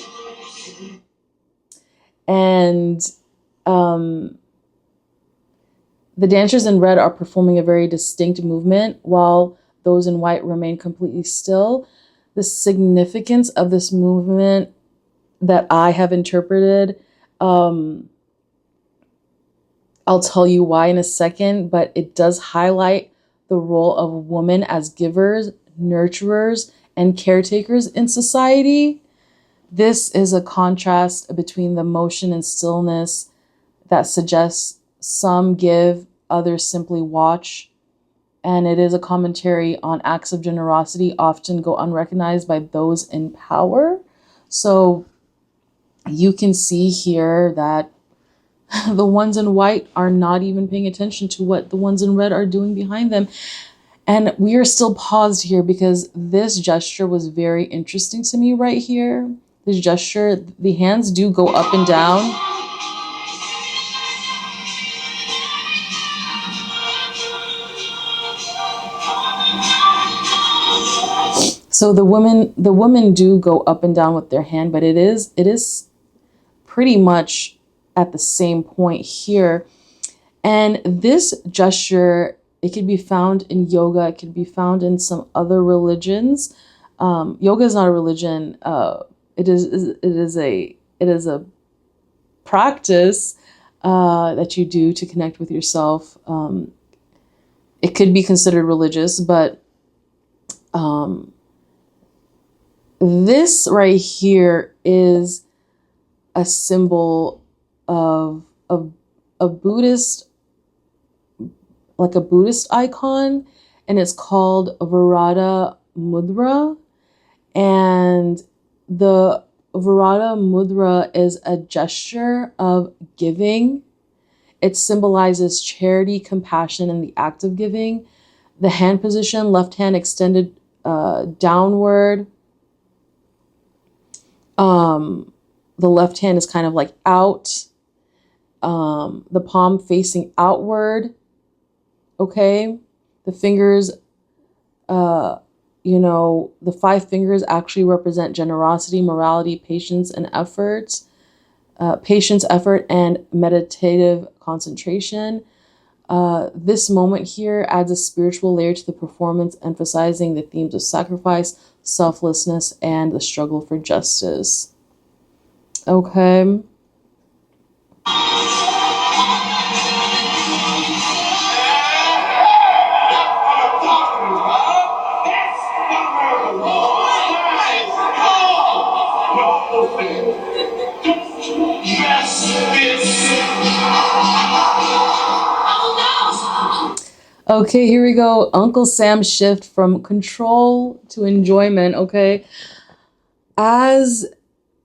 And the dancers in red are performing a very distinct movement while those in white remain completely still. The significance of this movement that I have interpreted, I'll tell you why in a second, but it does highlight the role of women as givers, nurturers, and caretakers in society. This is a contrast between the motion and stillness that suggests some give, others simply watch. And it is a commentary on acts of generosity often go unrecognized by those in power. So you can see here that the ones in white are not even paying attention to what the ones in red are doing behind them. And we are still paused here because this gesture was very interesting to me right here. This gesture, the hands do go up and down. So the women do go up and down with their hand, but it is pretty much at the same point here. And this gesture, it can be found in yoga, it can be found in some other religions. Yoga is not a religion. It is a practice that you do to connect with yourself. It could be considered religious, but this right here is a symbol of a Buddhist, like a Buddhist icon, and it's called Varada Mudra. And the Varada Mudra is a gesture of giving. It symbolizes charity, compassion, and the act of giving. The hand position, left hand extended downward. The left hand is kind of like out. The palm facing outward. Okay. The fingers, the 5 fingers actually represent generosity, morality, patience, and effort. Patience, effort, and meditative concentration. This moment here adds a spiritual layer to the performance, emphasizing the themes of sacrifice, selflessness, and the struggle for justice. Okay. Okay, here we go. Uncle Sam's shift from control to enjoyment, okay? As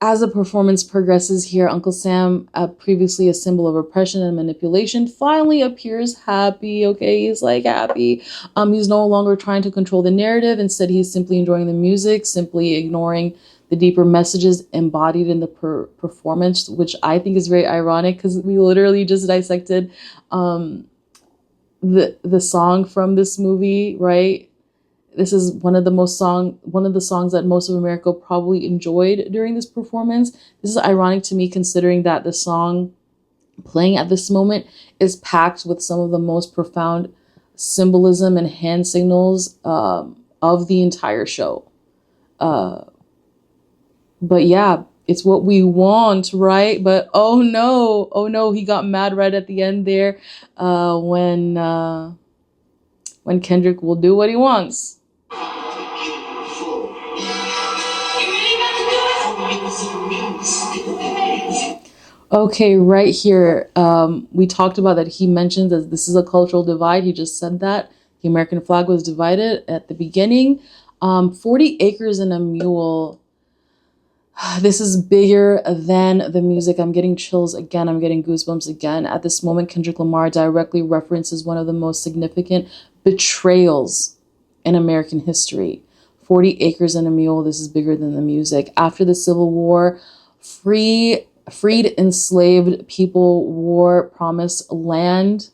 the performance progresses here, Uncle Sam, previously a symbol of oppression and manipulation, finally appears happy, okay? He's like happy. He's no longer trying to control the narrative. Instead, he's simply enjoying the music, simply ignoring the deeper messages embodied in the performance, which I think is very ironic because we literally just dissected the song from this movie, right? This is one of the songs that most of America probably enjoyed during this performance. This is ironic to me considering that the song playing at this moment is packed with some of the most profound symbolism and hand signals of the entire show. But yeah, it's what we want, right? But oh no, he got mad right at the end there when Kendrick will do what he wants. Okay, right here, we talked about that he mentioned that this is a cultural divide. He just said that. The American flag was divided at the beginning. 40 acres and a mule. This is bigger than the music. I'm getting chills again. I'm getting goosebumps again. At this moment, Kendrick Lamar directly references one of the most significant betrayals in American history. 40 acres and a mule. This is bigger than the music. After the Civil War, freed enslaved people wore promised land.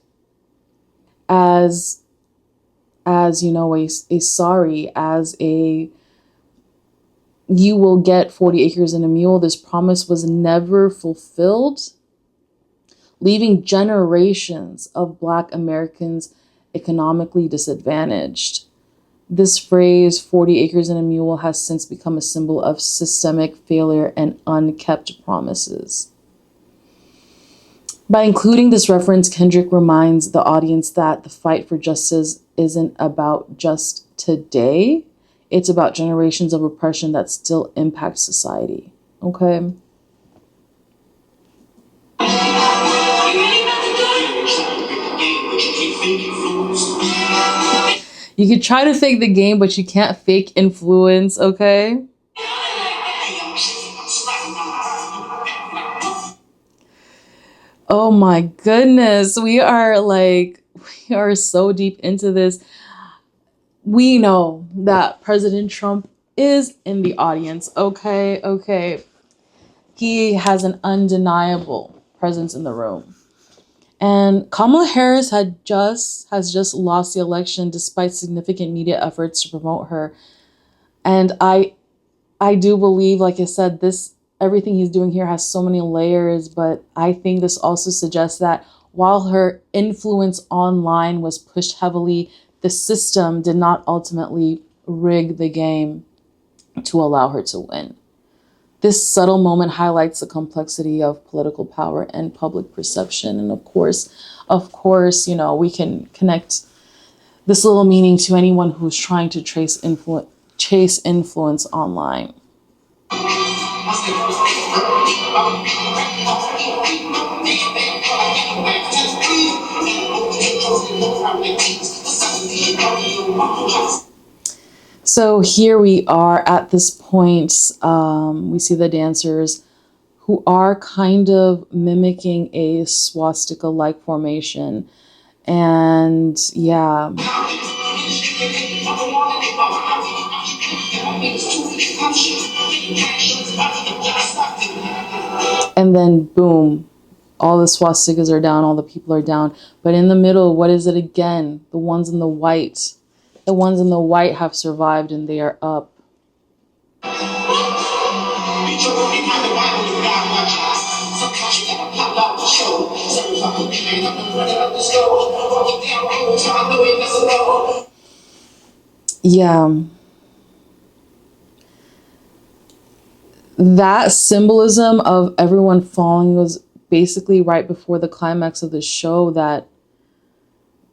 as you know, a sorry, as a you will get 40 acres and a mule. This promise was never fulfilled, leaving generations of Black Americans economically disadvantaged. This phrase, 40 acres and a mule, has since become a symbol of systemic failure and unkept promises. By including this reference, Kendrick reminds the audience that the fight for justice isn't about just today. It's about generations of oppression that still impact society. Okay? You can try to fake the game, but you can't fake influence, okay? Oh my goodness. We are so deep into this. We know that President Trump is in the audience, okay? Okay. He has an undeniable presence in the room. And Kamala Harris has just lost the election despite significant media efforts to promote her. And I do believe, like I said, everything he's doing here has so many layers, but I think this also suggests that while her influence online was pushed heavily, the system did not ultimately rig the game to allow her to win. This subtle moment highlights the complexity of political power and public perception. And of course, you know, we can connect this little meaning to anyone who's trying to chase influence online. So here we are at this point. We see the dancers who are kind of mimicking a swastika-like formation. And yeah. And then boom, all the swastikas are down, all the people are down. But in the middle, what is it again? The ones in the white. The ones in the white have survived and they are up. Yeah. That symbolism of everyone falling was basically right before the climax of the show, that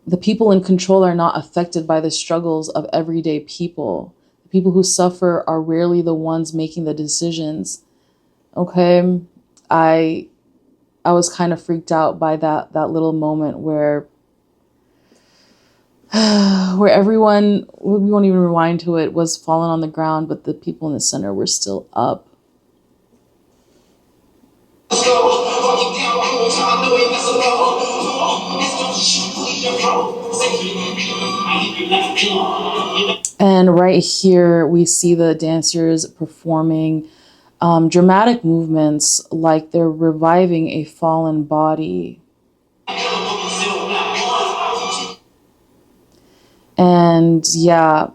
the people in control are not affected by the struggles of everyday people. The people who suffer are rarely the ones making the decisions. Okay? I was kind of freaked out by that little moment where everyone, we won't even rewind to it, was fallen on the ground, but the people in the center were still up. And right here, we see the dancers performing dramatic movements like they're reviving a fallen body. And yeah,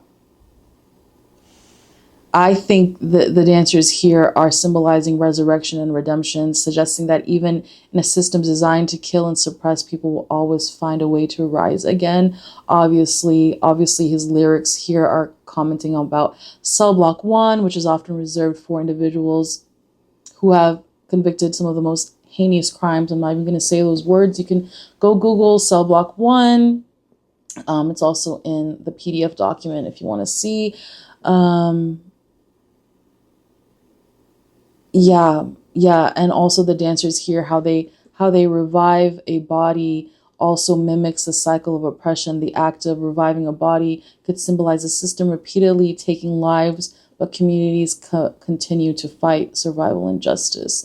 I think the dancers here are symbolizing resurrection and redemption, suggesting that even in a system designed to kill and suppress, people will always find a way to rise again. Obviously, his lyrics here are commenting about Cell Block 1, which is often reserved for individuals who have convicted some of the most heinous crimes. I'm not even going to say those words. You can go Google Cell Block 1. It's also in the PDF document if you want to see. Yeah, and also the dancers here, how they revive a body also mimics the cycle of oppression. The act of reviving a body could symbolize a system repeatedly taking lives, but communities continue to fight survival and justice.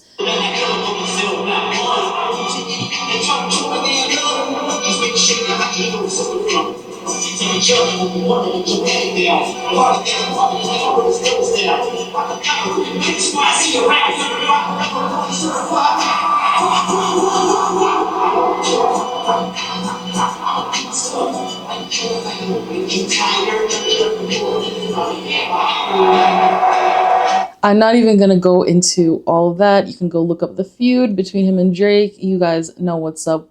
You tired? I'm not even gonna go into all of that. You can go look up the feud between him and Drake. You guys know what's up.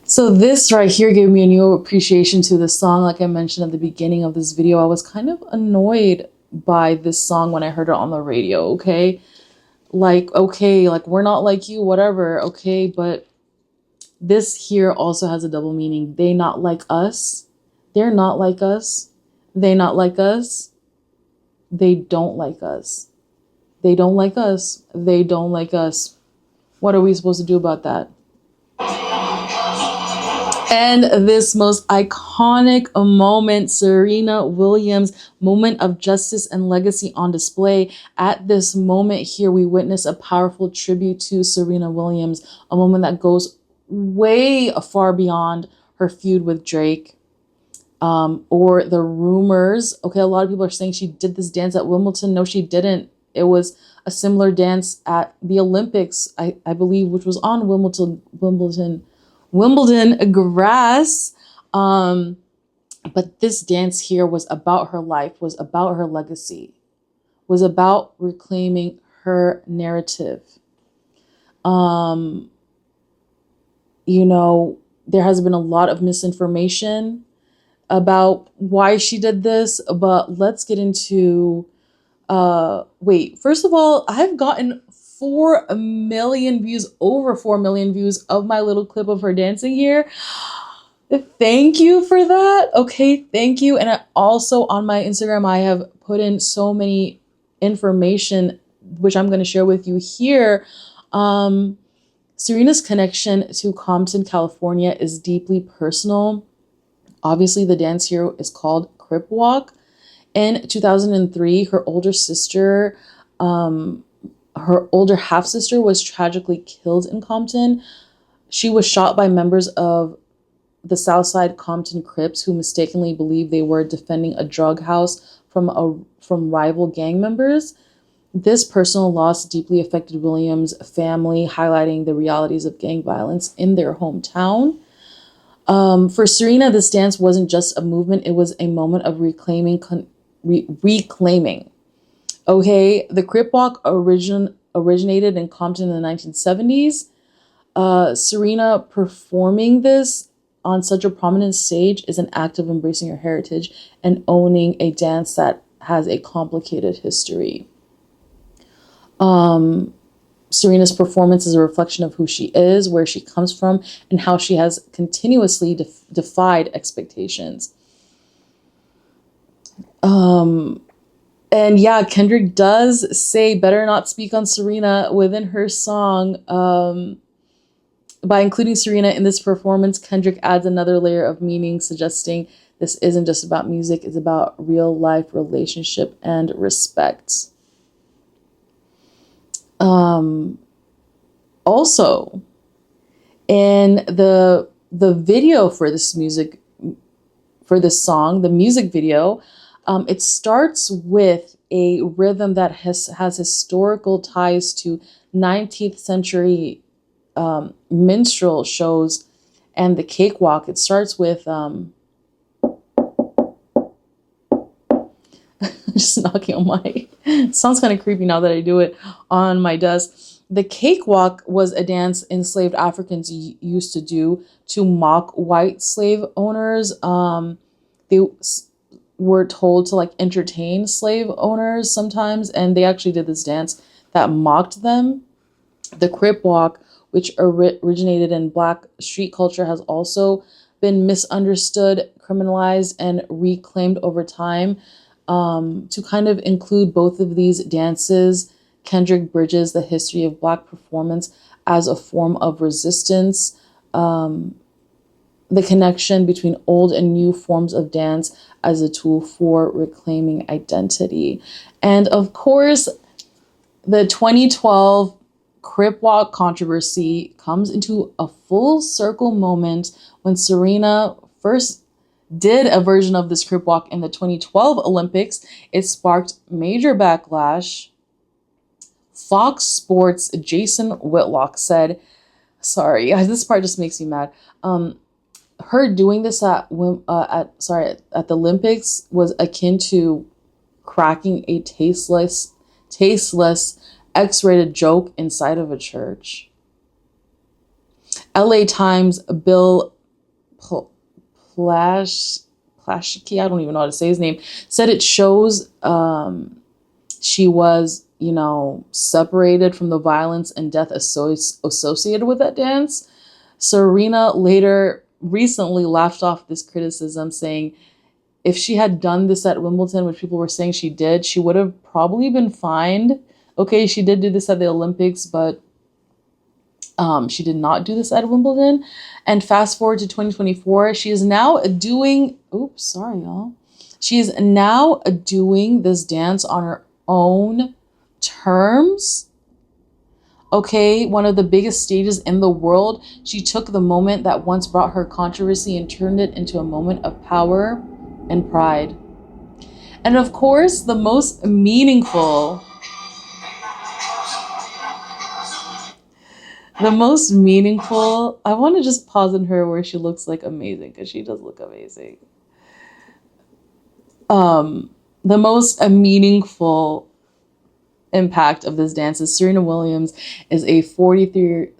So this right here gave me a new appreciation to the song. Like I mentioned at the beginning of this video, I was kind of annoyed by this song when I heard it on the radio, okay? Like, okay, like we're not like you, whatever, okay? But this here also has a double meaning. They not like us. They're not like us. They not like us. They don't like us. They don't like us. They don't like us. What are we supposed to do about that? And this most iconic moment, Serena Williams' moment of justice and legacy on display. At this moment here, we witness a powerful tribute to Serena Williams, a moment that goes way far beyond her feud with Drake. Or the rumors. Okay, a lot of people are saying she did this dance at Wimbledon. No, she didn't. It was a similar dance at the Olympics, I believe, which was on Wimbledon grass. But this dance here was about her life, was about her legacy, was about reclaiming her narrative. You know, there has been a lot of misinformation about why she did this, but let's get into wait, first of all, I've gotten 4 million views, over 4 million views of my little clip of her dancing here. Thank you for that. Okay, thank you. And I also on my Instagram, I have put in so many information, which I'm going to share with you here. Serena's connection to Compton, California is deeply personal. Obviously, the dance here is called Crip Walk. In 2003, her older sister, her older half-sister was tragically killed in Compton. She was shot by members of the Southside Compton Crips who mistakenly believed they were defending a drug house from rival gang members. This personal loss deeply affected Williams' family, highlighting the realities of gang violence in their hometown. For Serena, this dance wasn't just a movement, it was a moment of reclaiming. Okay, the Crip Walk originated in Compton in the 1970s. Serena performing this on such a prominent stage is an act of embracing her heritage and owning a dance that has a complicated history. Serena's performance is a reflection of who she is, where she comes from, and how she has continuously defied expectations. And yeah, Kendrick does say better not speak on Serena within her song. By including Serena in this performance, Kendrick adds another layer of meaning, suggesting this isn't just about music, it's about real life relationship and respect. Also, in the video for this song, the music video, it starts with a rhythm that has historical ties to 19th century minstrel shows and the cakewalk. It starts with just knocking on my it sounds kind of creepy now that I do it on my desk. The cakewalk was a dance enslaved Africans used to do to mock white slave owners. They were told to like entertain slave owners sometimes, and they actually did this dance that mocked them. The Crip Walk, which originated in Black street culture, has also been misunderstood, criminalized, and reclaimed over time. To kind of include both of these dances, Kendrick bridges the history of Black performance as a form of resistance, the connection between old and new forms of dance as a tool for reclaiming identity. And of course, the 2012 Crip Walk controversy comes into a full circle moment when Serena first did a version of this Crip Walk in the 2012 Olympics. It sparked major backlash Fox Sports' Jason Whitlock said, sorry, this part just makes me mad. Her doing this at the Olympics was akin to cracking a tasteless X-rated joke inside of a church. LA Times Bill Plaschke, I don't even know how to say his name, said it shows she was, separated from the violence and death associated with that dance. Serena recently laughed off this criticism, saying if she had done this at Wimbledon, which people were saying she did, she would have probably been fined. Okay, she did do this at the Olympics, but she did not do this at Wimbledon. And fast forward to 2024, she is now doing, she is now doing this dance on her own terms. Okay, one of the biggest stages in the world. She took the moment that once brought her controversy and turned it into a moment of power and pride. And of course, the most meaningful, I want to just pause on her where she looks like amazing, because she does look amazing. The most meaningful impact of this dance is Serena Williams is a 43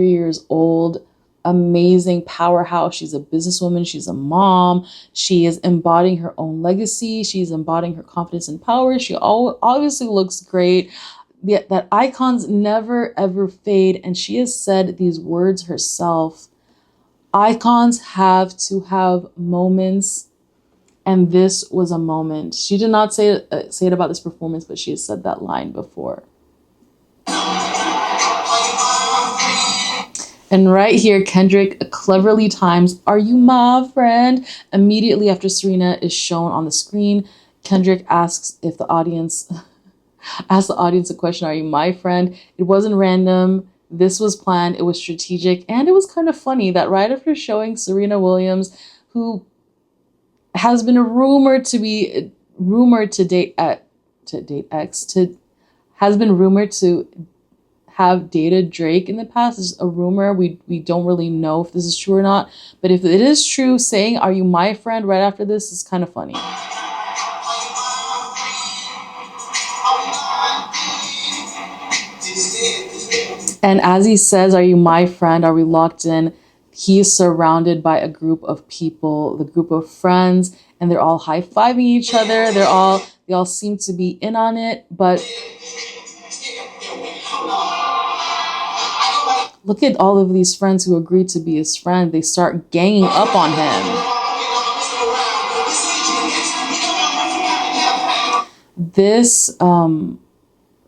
years old, amazing powerhouse. She's a businesswoman. She's a mom. She is embodying her own legacy. She's embodying her confidence and power. She obviously looks great. Yet that icons never ever fade. And she has said these words herself. Icons have to have moments. And this was a moment. She did not say it about this performance, but she has said that line before. And right here, Kendrick cleverly times, "Are you my friend?" Immediately after Serena is shown on the screen, Kendrick asks the audience a question, "Are you my friend?" It wasn't random. This was planned. It was strategic. And it was kind of funny that right after showing Serena Williams, who has been rumored to have dated Drake in the past. It's a rumor. We don't really know if this is true or not. But if it is true, saying "Are you my friend?" right after this is kind of funny. And as he says, "Are you my friend? Are we locked in?" He is surrounded by a group of people, the group of friends, and they're all high-fiving each other. They all seem to be in on it, but look at all of these friends who agreed to be his friend. They start ganging up on him. This,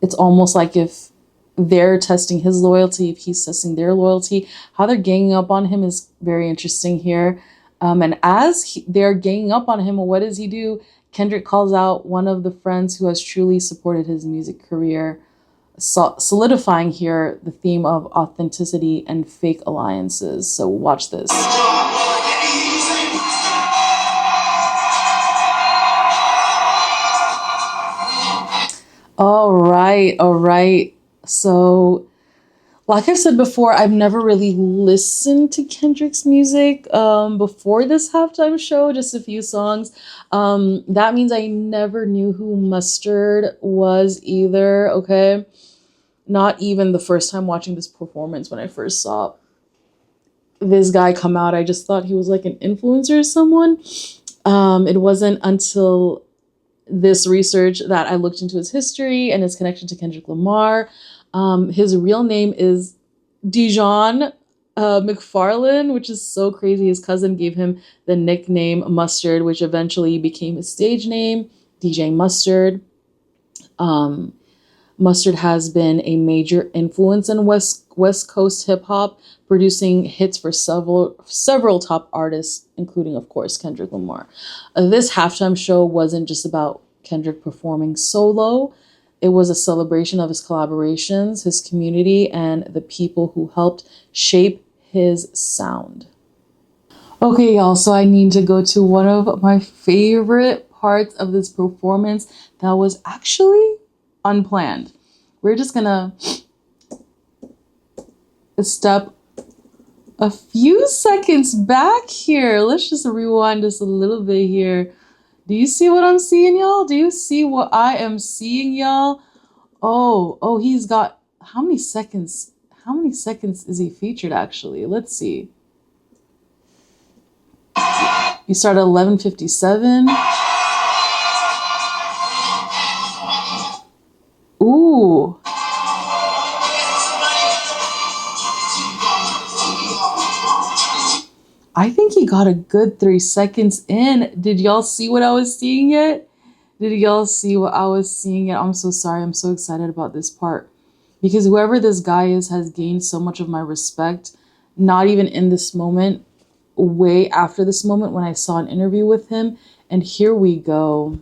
it's almost like if they're testing his loyalty, if he's testing their loyalty. How they're ganging up on him is very interesting here. And as they're ganging up on him, what does he do? Kendrick calls out one of the friends who has truly supported his music career, solidifying here the theme of authenticity and fake alliances. So watch this. All right. So, like I've said before, I've never really listened to Kendrick's music before this halftime show, just a few songs. That means I never knew who Mustard was either, okay? Not even the first time watching this performance. When I first saw this guy come out, I just thought he was like an influencer or someone. It wasn't until this research that I looked into his history and his connection to Kendrick Lamar. His real name is Dijon McFarlane, which is so crazy. His cousin gave him the nickname Mustard, which eventually became his stage name, DJ Mustard. Mustard has been a major influence in West Coast hip hop, producing hits for several top artists, including, of course, Kendrick Lamar. This halftime show wasn't just about Kendrick performing solo. It was a celebration of his collaborations, his community, and the people who helped shape his sound. Okay, y'all, so I need to go to one of my favorite parts of this performance that was actually unplanned. we're just gonna step a few seconds back here. Let's just rewind just a little bit here. Do you see what I'm seeing, y'all? Do you see what I am seeing, y'all? Oh, he's got, how many seconds? How many seconds is he featured, actually? Let's see. You start at 11:57. Ooh. I think he got a good 3 seconds in. Did y'all see what I was seeing yet? Did y'all see what I was seeing yet? I'm so sorry. I'm so excited about this part. Because whoever this guy is has gained so much of my respect. Not even in this moment. Way after this moment when I saw an interview with him. And here we go.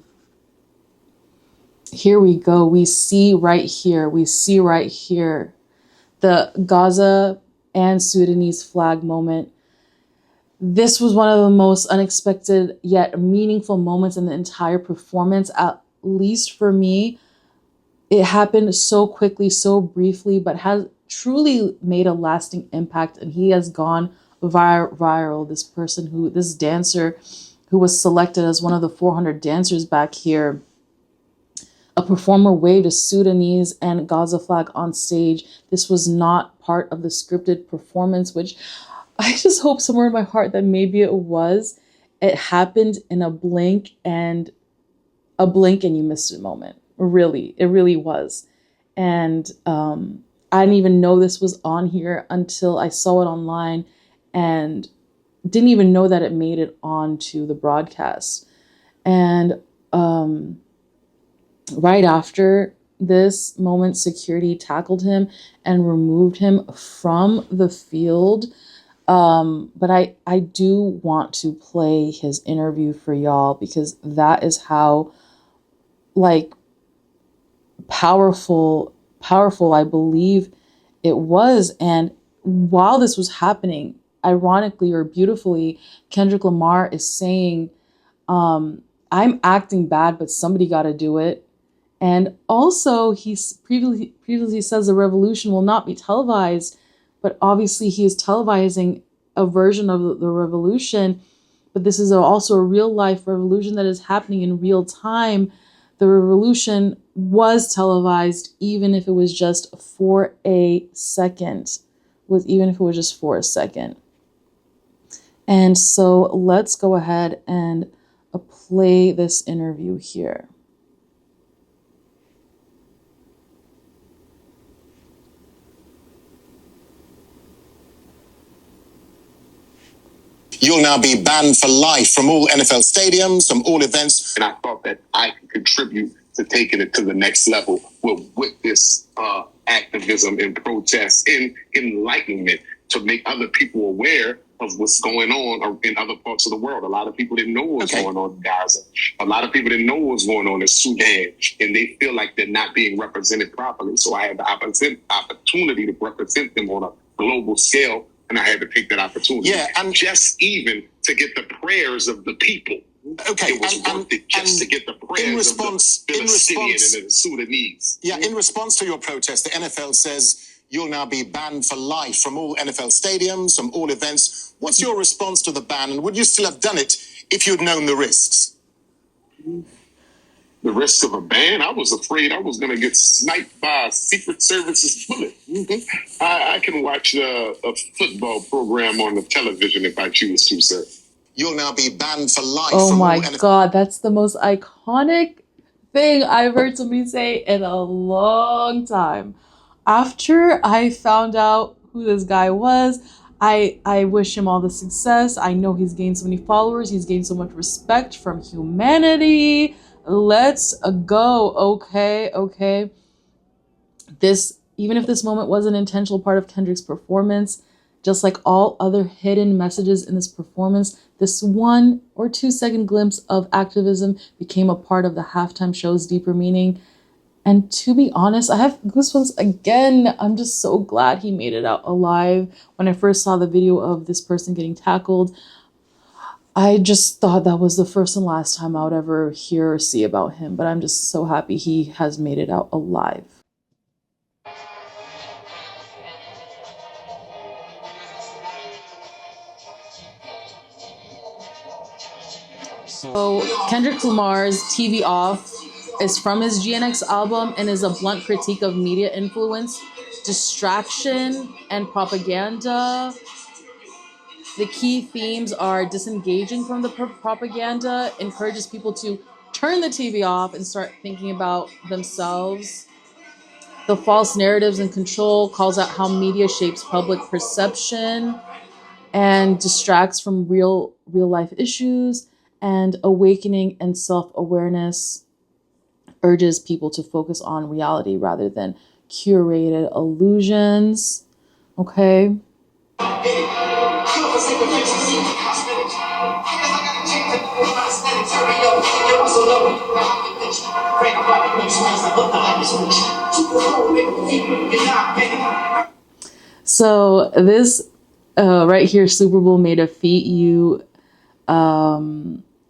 Here we go. We see right here. We see right here the Gaza and Sudanese flag moment. This was one of the most unexpected yet meaningful moments in the entire performance, at least for me. It happened so quickly, so briefly, but has truly made a lasting impact. And he has gone viral. This dancer who was selected as one of the 400 dancers back here. A performer waved a Sudanese and Gaza flag on stage. This was not part of the scripted performance, which I just hope somewhere in my heart that maybe it was. It happened in a blink and you missed it moment. Really, it really was. And I didn't even know this was on here until I saw it online and didn't even know that it made it onto the broadcast. And right after this moment, security tackled him and removed him from the field. But I do want to play his interview for y'all because that is how, like, powerful I believe it was. And while this was happening, ironically or beautifully, Kendrick Lamar is saying, I'm acting bad, but somebody got to do it. And also, he previously says the revolution will not be televised, but obviously he is televising a version of the revolution. But this is also a real life revolution that is happening in real time. The revolution was televised, even if it was just for a second. And so let's go ahead and play this interview here. You'll now be banned for life from all NFL stadiums, from all events. And I thought that I could contribute to taking it to the next level with this activism and protest and enlightenment to make other people aware of what's going on in other parts of the world. A lot of people didn't know what's going on in Gaza. A lot of people didn't know what's going on in Sudan, and they feel like they're not being represented properly. So I had the opportunity to represent them on a global scale, and I had to take that opportunity. Yeah, and just even to get the prayers of the people. Okay, it was worth it just to get the prayers of the Palestinians and the Sudanese. Yeah, in response to your protest, the NFL says you'll now be banned for life from all NFL stadiums, from all events. What's your response to the ban, and would you still have done it if you'd known the risks? The risk of a ban? I was afraid I was going to get sniped by a Secret Service's bullet. Mm-hmm. I can watch a football program on the television if I choose to, sir. You'll now be banned for life. Oh my God, that's the most iconic thing I've heard somebody say in a long time. After I found out who this guy was, I wish him all the success. I know he's gained so many followers. He's gained so much respect from humanity. Let's go. Okay. Even if this moment was an intentional part of Kendrick's performance, just like all other hidden messages in this performance, this 1 or 2 second glimpse of activism became a part of the halftime show's deeper meaning. And to be honest, I have goosebumps again. I'm just so glad he made it out alive. When I first saw the video of this person getting tackled, I just thought that was the first and last time I would ever hear or see about him. But I'm just so happy he has made it out alive. So Kendrick Lamar's TV Off is from his GNX album and is a blunt critique of media influence, distraction, and propaganda. The key themes are disengaging from the propaganda, encourages people to turn the TV off and start thinking about themselves. The false narratives and control calls out how media shapes public perception and distracts from real life issues. And awakening and self-awareness urges people to focus on reality rather than curated illusions. Okay. So this right here, Super Bowl made a feat.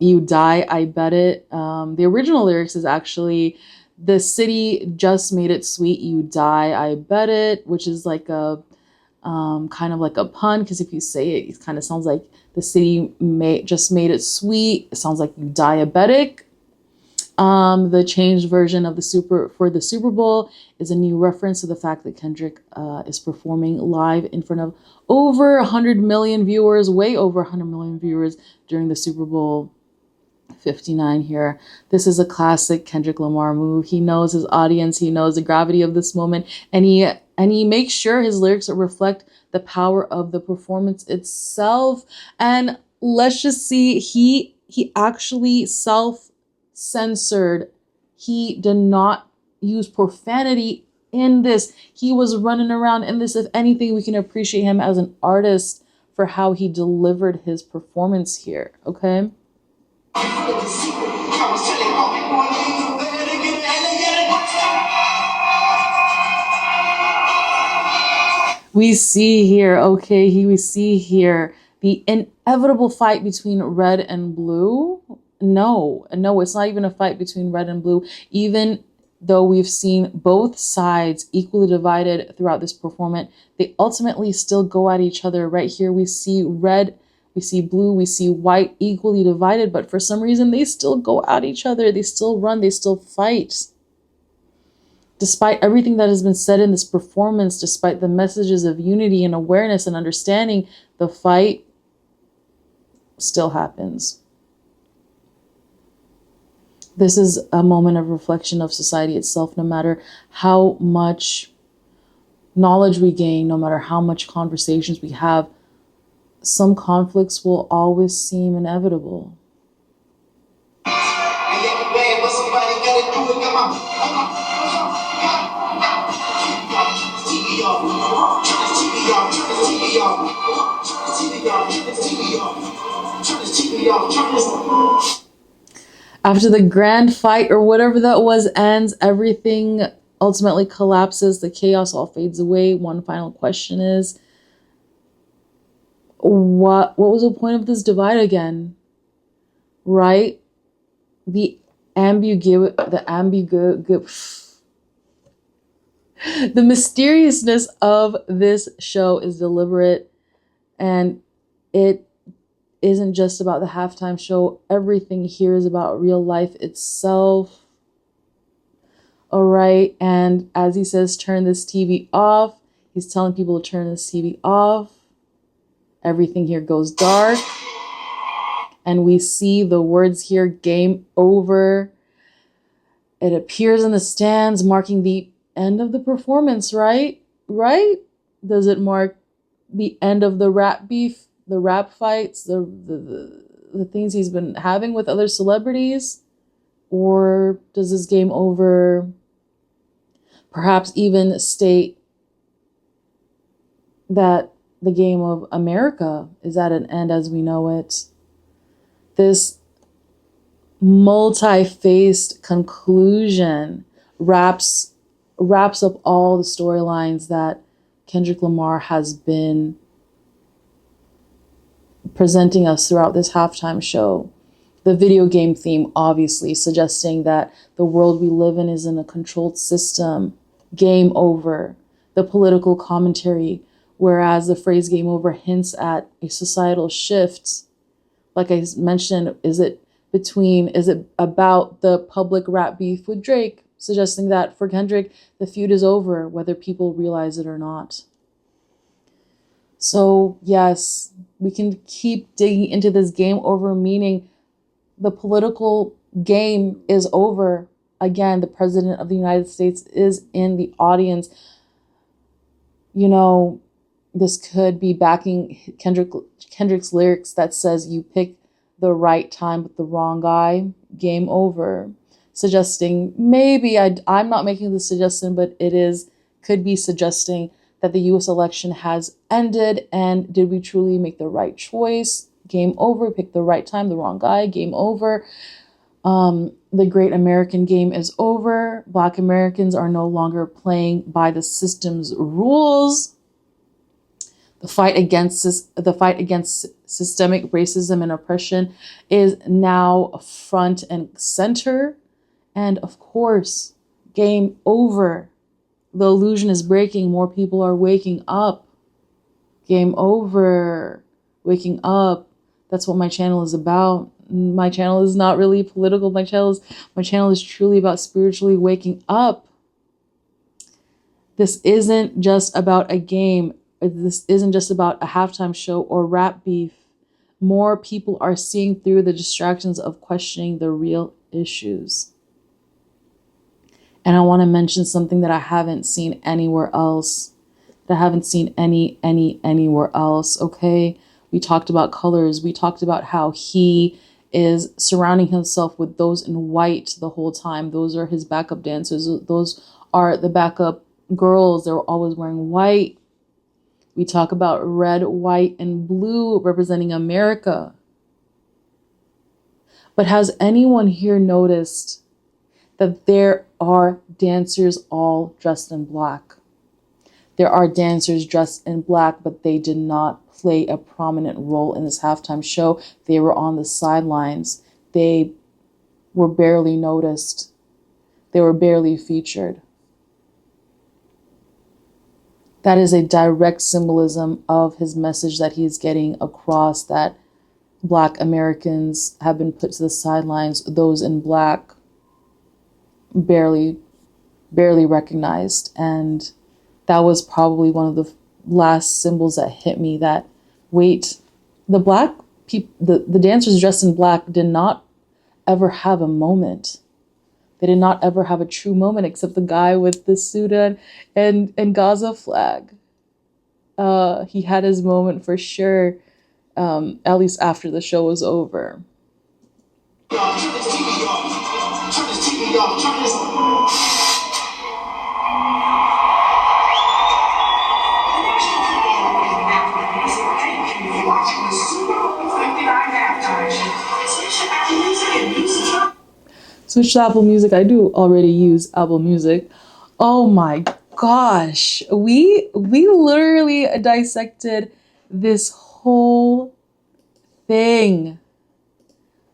You die, I bet it. The original lyrics is actually, the city just made it sweet, you die, I bet it, which is like a kind of like a pun, because if you say it, it kind of sounds like the city just made it sweet. It sounds like you diabetic. The changed version of the Super Bowl is a new reference to the fact that Kendrick is performing live in front of over 100 million viewers, way over 100 million viewers during the Super Bowl 59 here. This is a classic Kendrick Lamar move. He knows his audience. He knows the gravity of this moment, and he makes sure his lyrics reflect the power of the performance itself. And let's just see, he actually self-censored. He did not use profanity in this. He was running around in this. If anything, we can appreciate him as an artist for how he delivered his performance here. Okay. We see here the inevitable fight between red and blue. No, it's not even a fight between red and blue. Even though we've seen both sides equally divided throughout this performance, they ultimately still go at each other. Right here, we see red, we see blue, we see white equally divided, but for some reason, they still go at each other. They still run, they still fight. Despite everything that has been said in this performance, despite the messages of unity and awareness and understanding, the fight still happens. This is a moment of reflection of society itself. No matter how much knowledge we gain, no matter how much conversations we have, some conflicts will always seem inevitable. After the grand fight or whatever that was ends, everything ultimately collapses. The chaos all fades away. One final question is, what was the point of this divide again? Right? The mysteriousness of this show is deliberate, and it isn't just about the halftime show. Everything here is about real life itself. All right. And as he says, turn this TV off. He's telling people to turn this TV off. Everything here goes dark. And we see the words here, game over. It appears in the stands, marking the end of the performance, right? Right? Does it mark the end of the rap beef? The rap fights, the things he's been having with other celebrities? Or does this game over perhaps even state that the game of America is at an end as we know it? This multi-faced conclusion wraps up all the storylines that Kendrick Lamar has been presenting us throughout this halftime show. The video game theme, obviously, suggesting that the world we live in is in a controlled system. Game over. The political commentary, whereas the phrase game over hints at a societal shift. Like I mentioned, is it between, is it about the public rap beef with Drake, suggesting that for Kendrick, the feud is over, whether people realize it or not. So yes, we can keep digging into this game over, meaning the political game is over. Again, the president of the United States is in the audience. You know, this could be backing Kendrick's lyrics that says you pick the right time with the wrong guy, game over. Suggesting, maybe I'm not making the suggestion, but could be suggesting that the US election has ended, and did we truly make the right choice? Game over. Pick the right time, the wrong guy, game over. The great American game is over. Black Americans are no longer playing by the system's rules. The fight against systemic racism and oppression is now front and center. And of course, game over. The illusion is breaking. More people are waking up. Game over. Waking up. That's what my channel is about. My channel is not really political. My channel is truly about spiritually waking up. This isn't just about a game. This isn't just about a halftime show or rap beef. More people are seeing through the distractions of questioning the real issues. And I want to mention something that I haven't seen anywhere else. Anywhere else, okay? We talked about colors. We talked about how he is surrounding himself with those in white the whole time. Those are his backup dancers. Those are the backup girls. They're always wearing white. We talk about red, white, and blue representing America. But has anyone here noticed that there are dancers all dressed in black? There are dancers dressed in black, but they did not play a prominent role in this halftime show. They were on the sidelines. They were barely noticed. They were barely featured. That is a direct symbolism of his message that he's getting across, that Black Americans have been put to the sidelines. Those in black barely recognized. And that was probably one of the last symbols that hit me, that wait, the black people, the dancers dressed in black did not ever have a moment. They did not ever have a true moment, except the guy with the suit and Gaza flag. He had his moment for sure, at least after the show was over. Turn this TV off. Turn this TV off. Turn this. Switch to Apple Music. I do already use Apple Music. Oh my gosh. We literally dissected this whole thing.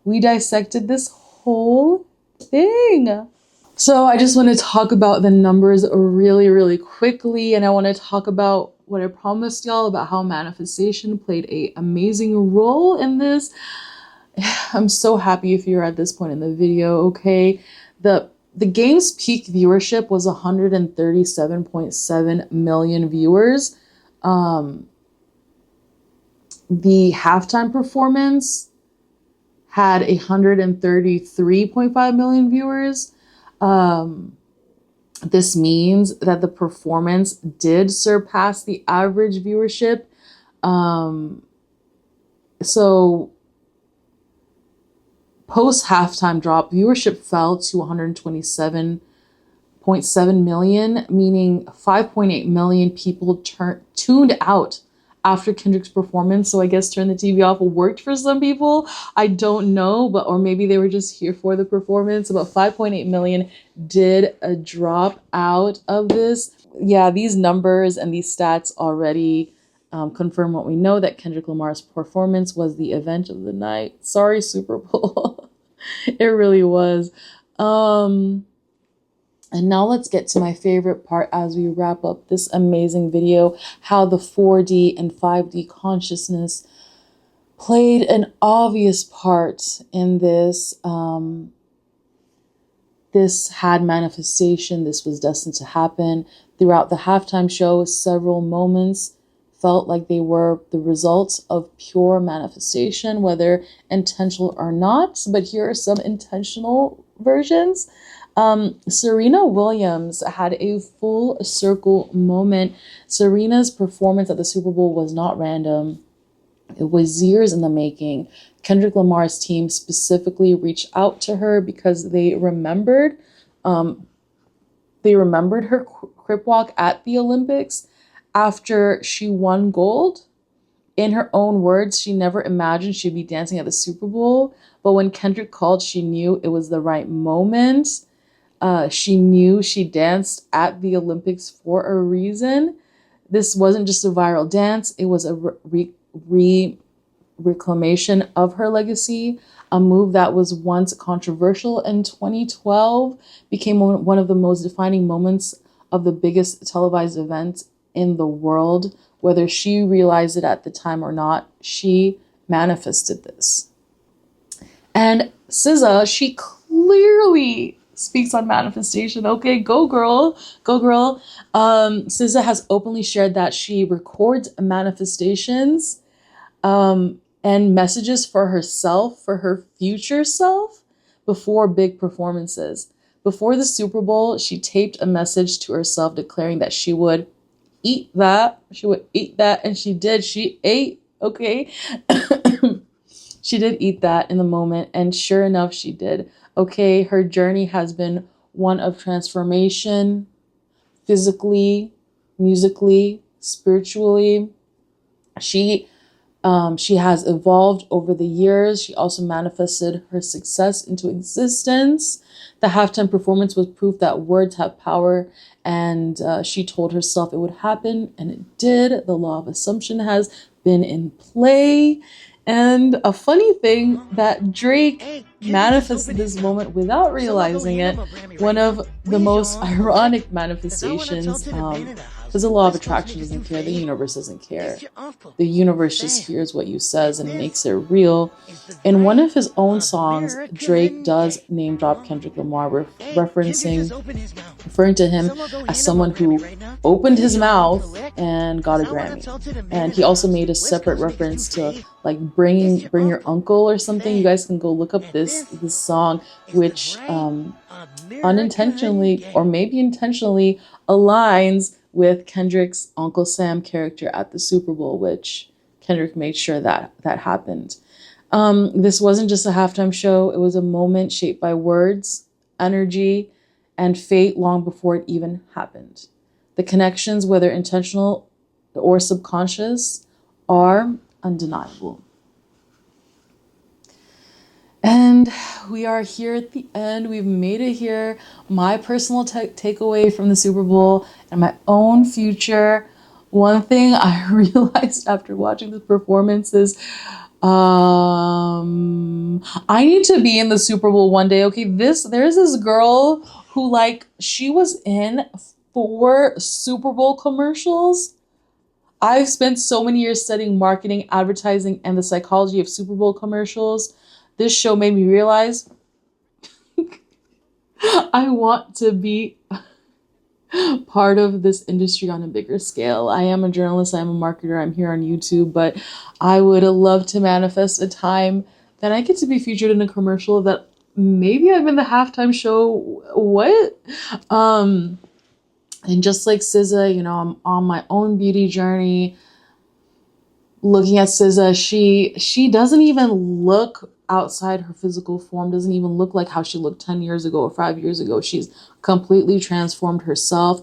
We dissected this whole thing. So I just want to talk about the numbers really quickly. And I want to talk about what I promised y'all about how manifestation played an amazing role in this. I'm so happy if you're at this point in the video, okay? The game's peak viewership was 137.7 million viewers. The halftime performance had 133.5 million viewers. This means that the performance did surpass the average viewership. So post halftime drop, viewership fell to 127.7 million, meaning 5.8 million people tuned out after Kendrick's performance. So I guess turn the TV off worked for some people. I don't know, or maybe they were just here for the performance. About 5.8 million did drop out of this. Yeah, these numbers and these stats already confirm what we know, that Kendrick Lamar's performance was the event of the night. Sorry, Super Bowl. It really was. And now let's get to my favorite part as we wrap up this amazing video, how the 4D and 5D consciousness played an obvious part in this. This had manifestation. This was destined to happen. Throughout the halftime show, several moments felt like they were the results of pure manifestation, whether intentional or not. But here are some intentional versions. Serena Williams had a full circle moment. Serena's performance at the Super Bowl was not random. It was years in the making. Kendrick Lamar's team specifically reached out to her because they remembered her crip walk at the Olympics after she won gold. In her own words, she never imagined she'd be dancing at the Super Bowl, but when Kendrick called, she knew it was the right moment. She knew she danced at the Olympics for a reason. This wasn't just a viral dance, it was a reclamation of her legacy. A move that was once controversial in 2012 became one of the most defining moments of the biggest televised event in the world. Whether she realized it at the time or not, she manifested this. And SZA, she clearly speaks on manifestation. Okay, go girl, go girl. SZA has openly shared that she records manifestations and messages for herself, for her future self, before big performances. Before the Super Bowl, she taped a message to herself declaring that she would eat that. She would eat that, and she did. She ate, okay? She did eat that in the moment, and sure enough, she did. Okay, her journey has been one of transformation, physically, musically, spiritually. She has evolved over the years. She also manifested her success into existence. The halftime performance was proof that words have power, and she told herself it would happen, and it did. The law of assumption has been in play. And a funny thing that Drake manifested this moment without realizing it. One of the most ironic manifestations. Because the law of attraction doesn't care. The universe doesn't care. The universe just hears what you says and makes it real. In one of his own songs, Drake does name drop Kendrick Lamar, referring to him as someone who opened his mouth and got a Grammy. And he also made a separate reference to like bring your uncle or something. You guys can go look up this song, which unintentionally or maybe intentionally aligns with Kendrick's Uncle Sam character at the Super Bowl, which Kendrick made sure that happened. This wasn't just a halftime show. It was a moment shaped by words, energy, and fate long before it even happened. The connections, whether intentional or subconscious, are undeniable. And we are here at the end. We've made it here. My personal takeaway from the Super Bowl and my own future. One thing I realized after watching the performance is I need to be in the Super Bowl one day. Okay, there's this girl who she was in 4 Super Bowl commercials. I've spent so many years studying marketing, advertising, and the psychology of Super Bowl commercials. This show made me realize I want to be part of this industry on a bigger scale. I am a journalist, I am a marketer, I'm here on YouTube, but I would love to manifest a time that I get to be featured in a commercial that maybe I'm in the halftime show. What? And just like SZA, I'm on my own beauty journey. Looking at SZA, she doesn't even look outside her physical form, doesn't even look like how she looked 10 years ago or 5 years ago. She's completely transformed herself.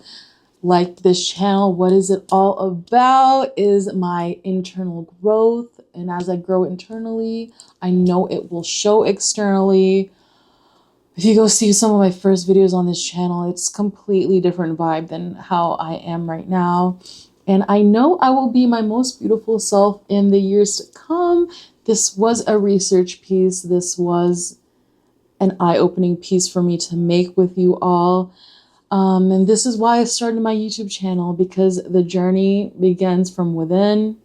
Like this channel, what is it all about is my internal growth. And as I grow internally, I know it will show externally. If you go see some of my first videos on this channel, it's completely different vibe than how I am right now. And I know I will be my most beautiful self in the years to come. This was a research piece. This was an eye-opening piece for me to make with you all. And this is why I started my YouTube channel, because the journey begins from within.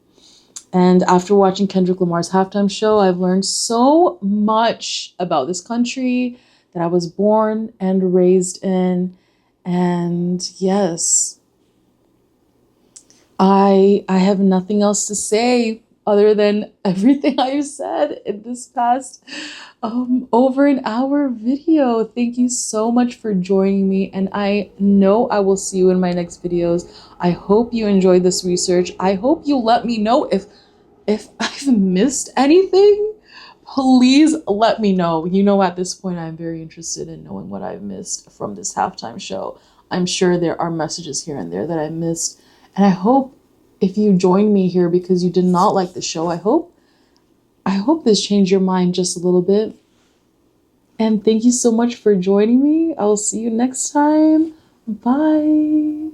And after watching Kendrick Lamar's halftime show, I've learned so much about this country that I was born and raised in. And yes, I have nothing else to say other than everything I've said in this past over an hour video. Thank you so much for joining me, and I know I will see you in my next videos. I hope you enjoyed this research. I hope you let me know if I've missed anything. Please let me know. You know, at this point, I'm very interested in knowing what I've missed from this halftime show. I'm sure there are messages here and there that I missed. And I hope if you joined me here because you did not like the show, I hope this changed your mind just a little bit. And thank you so much for joining me. I will see you next time. Bye.